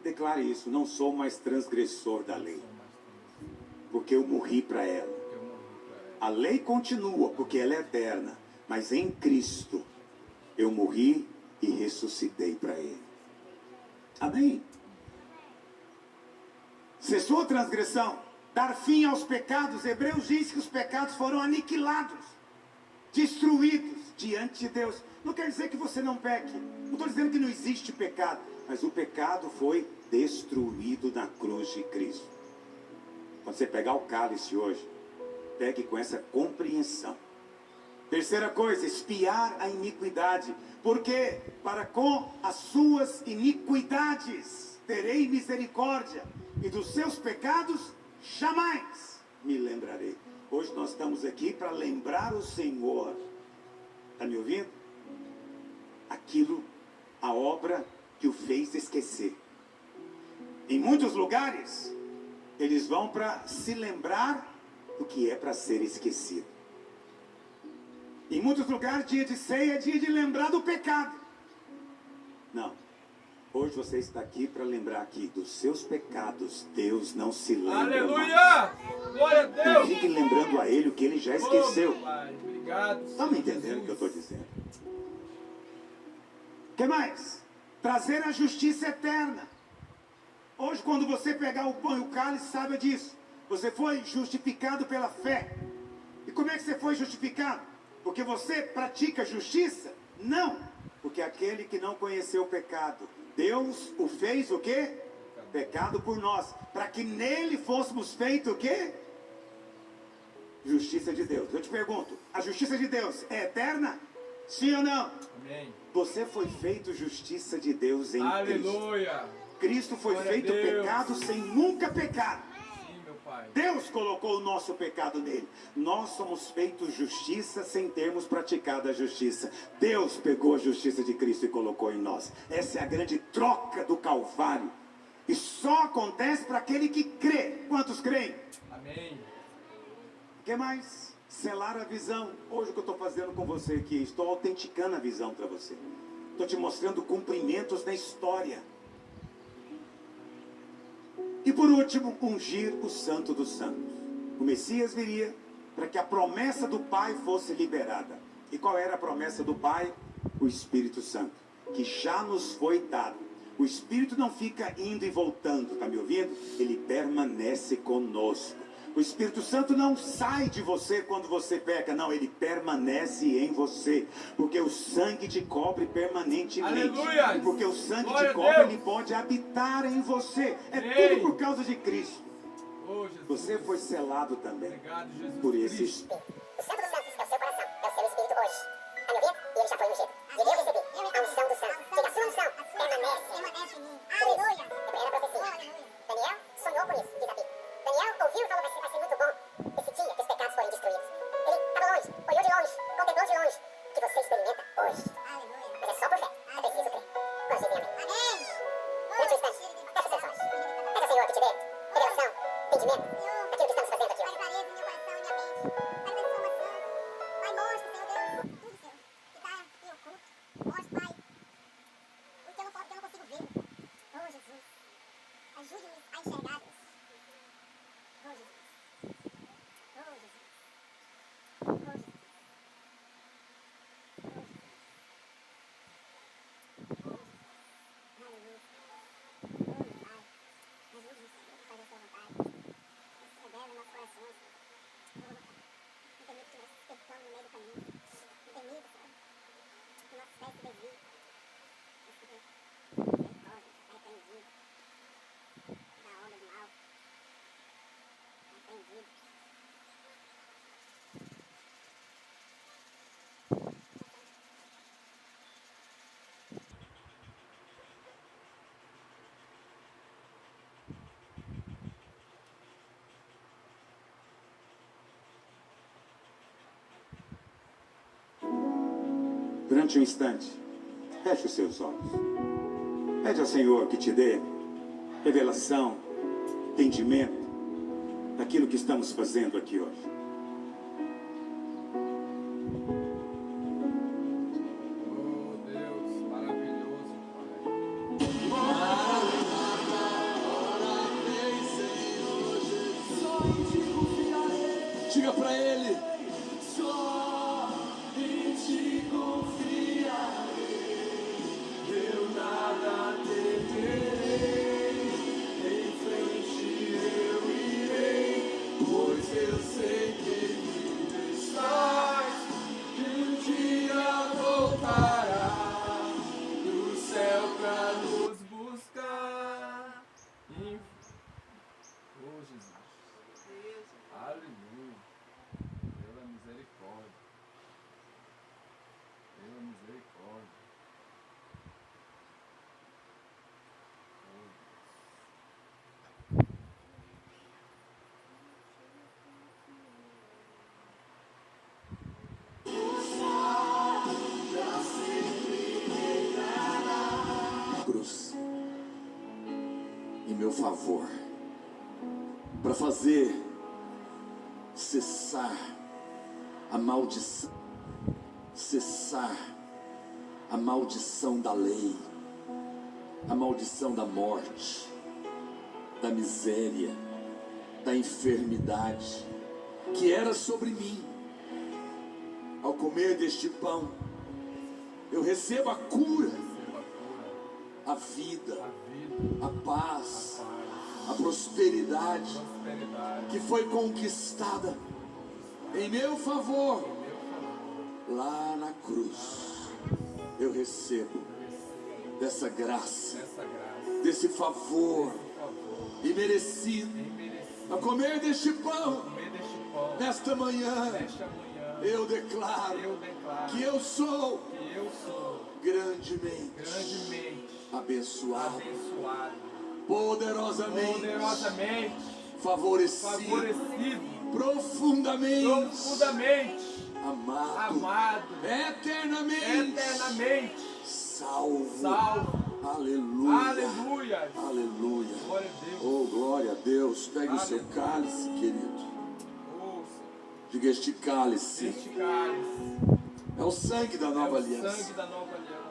Speaker 3: declare isso: não sou mais transgressor da lei, porque eu morri para ela. A lei continua, porque ela é eterna, mas em Cristo eu morri e ressuscitei para ele. Amém? Cessou a transgressão, dar fim aos pecados. Hebreus diz que os pecados foram aniquilados, destruídos diante de Deus. Não quer dizer que você não peque. Não estou dizendo que não existe pecado, mas o pecado foi destruído na cruz de Cristo. Quando você pegar o cálice hoje, pegue com essa compreensão. Terceira coisa, espiar a iniquidade. Porque para com as suas iniquidades terei misericórdia, e dos seus pecados jamais me lembrarei. Hoje nós estamos aqui para lembrar o Senhor. Está me ouvindo? Aquilo, a obra que o fez esquecer. Em muitos lugares, eles vão para se lembrar do que é para ser esquecido. Em muitos lugares, dia de ceia é dia de lembrar do pecado. Não. Hoje você está aqui para lembrar que dos seus pecados Deus não se lembra.
Speaker 4: Aleluia! Glória a
Speaker 3: Não
Speaker 4: Deus!
Speaker 3: fique lembrando a Ele o que Ele já esqueceu.
Speaker 4: Oh, Pai, obrigado.
Speaker 3: Está me entendendo o que eu estou dizendo? O que mais? Trazer a justiça eterna. Hoje, quando você pegar o pão e o cálice, saiba disso. Você foi justificado pela fé. E como é que você foi justificado? Porque você pratica justiça? Não. Porque aquele que não conheceu o pecado, Deus o fez o quê? pecado por nós, para que nele fôssemos feitos o quê? Justiça de Deus. Eu te pergunto, a justiça de Deus é eterna? Sim ou não?
Speaker 4: Amém.
Speaker 3: Você foi feito justiça de Deus em Cristo.
Speaker 4: Aleluia.
Speaker 3: Cristo foi
Speaker 4: Glória a
Speaker 3: feito
Speaker 4: Deus.
Speaker 3: pecado sem nunca pecar.
Speaker 4: Sim, meu Pai.
Speaker 3: Deus colocou o nosso pecado nele. Nós somos feitos justiça sem termos praticado a justiça. Deus pegou a justiça de Cristo e colocou em nós. Essa é a grande troca do Calvário. E só acontece para aquele que crê. Quantos creem?
Speaker 4: Amém.
Speaker 3: O que mais? Selar a visão. Hoje o que eu estou fazendo com você aqui, estou autenticando a visão para você. Estou te mostrando cumprimentos na história. E por último, ungir o Santo dos Santos. O Messias viria para que a promessa do Pai fosse liberada. E qual era a promessa do Pai? O Espírito Santo, que já nos foi dado. O Espírito não fica indo e voltando, está me ouvindo? Ele permanece conosco. O Espírito Santo não sai de você quando você peca, não, ele permanece em você, porque o sangue te cobre permanentemente.
Speaker 4: Aleluia!
Speaker 3: Porque o sangue
Speaker 4: Glória
Speaker 3: te
Speaker 4: a
Speaker 3: cobre,
Speaker 4: Deus!
Speaker 3: ele pode habitar em você. É
Speaker 4: Amém!
Speaker 3: tudo por causa de Cristo.
Speaker 4: Oh, Jesus.
Speaker 3: Você foi selado também
Speaker 4: Obrigado, Jesus
Speaker 3: por esse
Speaker 4: Cristo.
Speaker 3: Espírito.
Speaker 1: O Santo dos Santos é o seu coração, é o seu espírito hoje. Está me ouvindo? E ele já foi ungido. E eu recebi a unção do Santo. Diga, a sua unção permanece em mim. Aleluia. É a profecia. Daniel sonhou com isso, diz a Bíblia. Daniel ouviu e falou, vai ser muito bom esse dia que os pecados forem destruídos. Ele estava longe, olhou de longe, contemplou de longe. O que você experimenta hoje. Aleluia. Mas é só por fé. É preciso crer. Quantos dizem amém? Amém. Durante o instante, fecha seus olhos. Peça ao Senhor que te dê revelação, entendimento, daquilo que estamos fazendo aqui hoje. Pai, clareza no meu coração e minha mente. Pai, transformação. Pai, mostra, Senhor Deus, tudo, Senhor, que está em oculto. Mostra, Pai, o que eu não consigo ver. Oh, Jesus, ajude-me a enxergar, Deus. Oh, Jesus. Oh, Jesus. Oh, Jesus. Aleluia. Oh, meu Pai, ajude-me, Senhor, a fazer a sua vontade. Nos revela nos nossos corações, Senhor. Não permite que nós percamos no meio do caminho. Não permita, Senhor, que nossos pés se desviem. Mas que misericórdia, arrependido da obra do mal. Arrependido.
Speaker 3: Durante um instante, feche os seus olhos. Pede ao Senhor que te dê revelação, entendimento daquilo que estamos fazendo aqui hoje.
Speaker 4: Oh, Deus, maravilhoso, Pai.
Speaker 2: Diga pra ele.
Speaker 4: Oh, Jesus. Aleluia. Pela misericórdia. Pela misericórdia.
Speaker 2: Cruz em meu favor, para fazer cessar a maldição, cessar a maldição da lei, a maldição da morte, da miséria, da enfermidade que era sobre mim. Ao comer deste pão, eu recebo a cura, a vida, a paz, a prosperidade que foi conquistada em meu favor lá na cruz. Eu recebo dessa graça, desse favor,
Speaker 4: favor,
Speaker 2: imerecido,
Speaker 4: imerecido,
Speaker 2: a comer deste pão,
Speaker 4: comer deste pão,
Speaker 2: nesta manhã,
Speaker 4: nesta manhã,
Speaker 2: eu declaro
Speaker 4: eu declaro
Speaker 2: que eu sou
Speaker 4: que eu sou
Speaker 2: grandemente
Speaker 4: grandemente
Speaker 2: abençoado,
Speaker 4: abençoado,
Speaker 2: poderosamente favorecido,
Speaker 4: favorecido,
Speaker 2: profundamente
Speaker 4: profundamente
Speaker 2: amado,
Speaker 4: amado,
Speaker 2: eternamente salvo.
Speaker 4: salvo.
Speaker 2: Aleluia.
Speaker 4: Aleluia.
Speaker 2: Aleluia.
Speaker 4: Glória a Deus.
Speaker 2: Oh, glória a Deus. Pegue o seu
Speaker 4: Aleluia.
Speaker 2: cálice, querido.
Speaker 4: Ouça,
Speaker 2: Diga: este cálice
Speaker 4: este cálice
Speaker 2: é o sangue da
Speaker 4: é
Speaker 2: nova
Speaker 4: o
Speaker 2: aliança.
Speaker 4: sangue da nova aliança.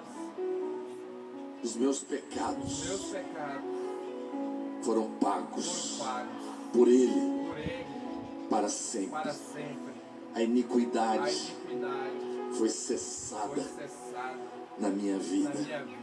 Speaker 2: Os meus pecados
Speaker 4: Meus pecados
Speaker 2: foram
Speaker 4: foram
Speaker 2: pagos
Speaker 4: pagos
Speaker 2: por Ele
Speaker 4: por Ele
Speaker 2: para sempre.
Speaker 4: para sempre.
Speaker 2: A
Speaker 4: A
Speaker 2: iniquidade
Speaker 4: iniquidade
Speaker 2: foi
Speaker 4: foi
Speaker 2: cessada
Speaker 4: cessada
Speaker 2: na minha
Speaker 4: na
Speaker 2: vida.
Speaker 4: minha vida.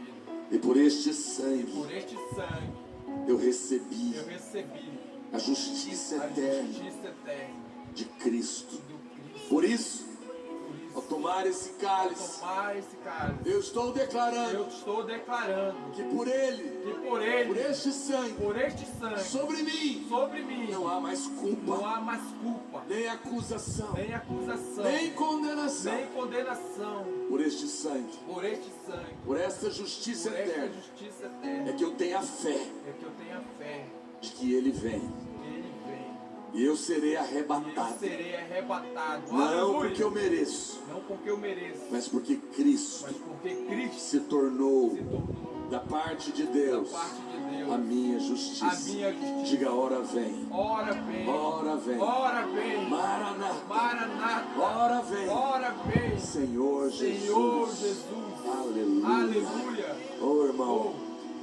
Speaker 2: E por este
Speaker 4: E
Speaker 2: sangue
Speaker 4: por este sangue
Speaker 2: eu recebi
Speaker 4: eu recebi
Speaker 2: a justiça
Speaker 4: a
Speaker 2: eterna
Speaker 4: justiça eterna
Speaker 2: de Cristo.
Speaker 4: do Cristo.
Speaker 2: Por isso,
Speaker 4: Por
Speaker 2: ao
Speaker 4: isso,
Speaker 2: tomar esse
Speaker 4: ao
Speaker 2: cálice,
Speaker 4: tomar esse cálice,
Speaker 2: eu estou declarando
Speaker 4: eu estou declarando
Speaker 2: que por Ele,
Speaker 4: que por Ele,
Speaker 2: por este sangue,
Speaker 4: por este sangue,
Speaker 2: sobre mim,
Speaker 4: sobre mim,
Speaker 2: não há mais
Speaker 4: não
Speaker 2: culpa,
Speaker 4: há mais culpa,
Speaker 2: nem acusação,
Speaker 4: nem acusação,
Speaker 2: nem condenação.
Speaker 4: nem condenação.
Speaker 2: Por este sangue,
Speaker 4: Por este sangue,
Speaker 2: por esta justiça
Speaker 4: por esta
Speaker 2: eterna,
Speaker 4: justiça
Speaker 2: é
Speaker 4: eterna,
Speaker 2: que eu tenho a fé
Speaker 4: é que eu tenho a fé
Speaker 2: de que Ele vem
Speaker 4: que Ele vem
Speaker 2: e eu serei
Speaker 4: e eu
Speaker 2: arrebatado.
Speaker 4: serei arrebatado.
Speaker 2: Não
Speaker 4: Aleluia.
Speaker 2: porque eu mereço,
Speaker 4: Não porque eu mereço,
Speaker 2: mas porque Cristo
Speaker 4: mas porque Cristo
Speaker 2: se tornou
Speaker 4: se tornou
Speaker 2: da parte de
Speaker 4: da
Speaker 2: Deus
Speaker 4: parte de Deus
Speaker 2: a minha justiça.
Speaker 4: a minha justiça.
Speaker 2: Diga: ora vem,
Speaker 4: Ora vem,
Speaker 2: ora vem,
Speaker 4: ora vem,
Speaker 2: Maranata,
Speaker 4: Maranata,
Speaker 2: ora vem,
Speaker 4: ora vem,
Speaker 2: Senhor
Speaker 4: Senhor
Speaker 2: Jesus.
Speaker 4: Jesus.
Speaker 2: Aleluia.
Speaker 4: Aleluia.
Speaker 2: Ô irmão,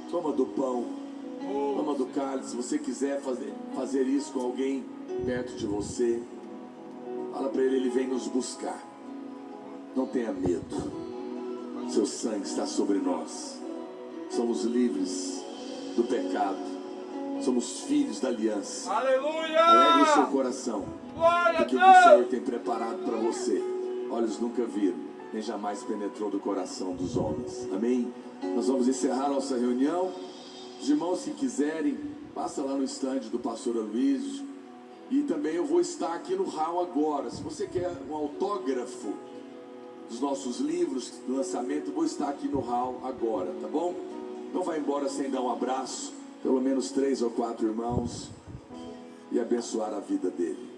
Speaker 2: toma do pão,
Speaker 4: Oh,
Speaker 2: toma do cálice. Se você quiser fazer isso com alguém perto de você, fala para ele vem nos buscar. Não tenha medo. Seu sangue está sobre nós. Somos livres do pecado. Somos filhos da aliança.
Speaker 4: aleluia.
Speaker 2: Alegre o seu coração,
Speaker 4: Glória a
Speaker 2: porque o que o Senhor
Speaker 4: Deus.
Speaker 2: tem preparado para você, olhos nunca viram, nem jamais penetrou do coração dos homens. Amém? Nós vamos encerrar nossa reunião. Os irmãos que quiserem, passa lá no estande do pastor Aloysio. E também eu vou estar aqui no hall agora. Se você quer um autógrafo dos nossos livros do lançamento, eu vou estar aqui no hall agora, tá bom? Não vai embora sem dar um abraço, pelo menos 3 ou 4 irmãos, e abençoar a vida dele.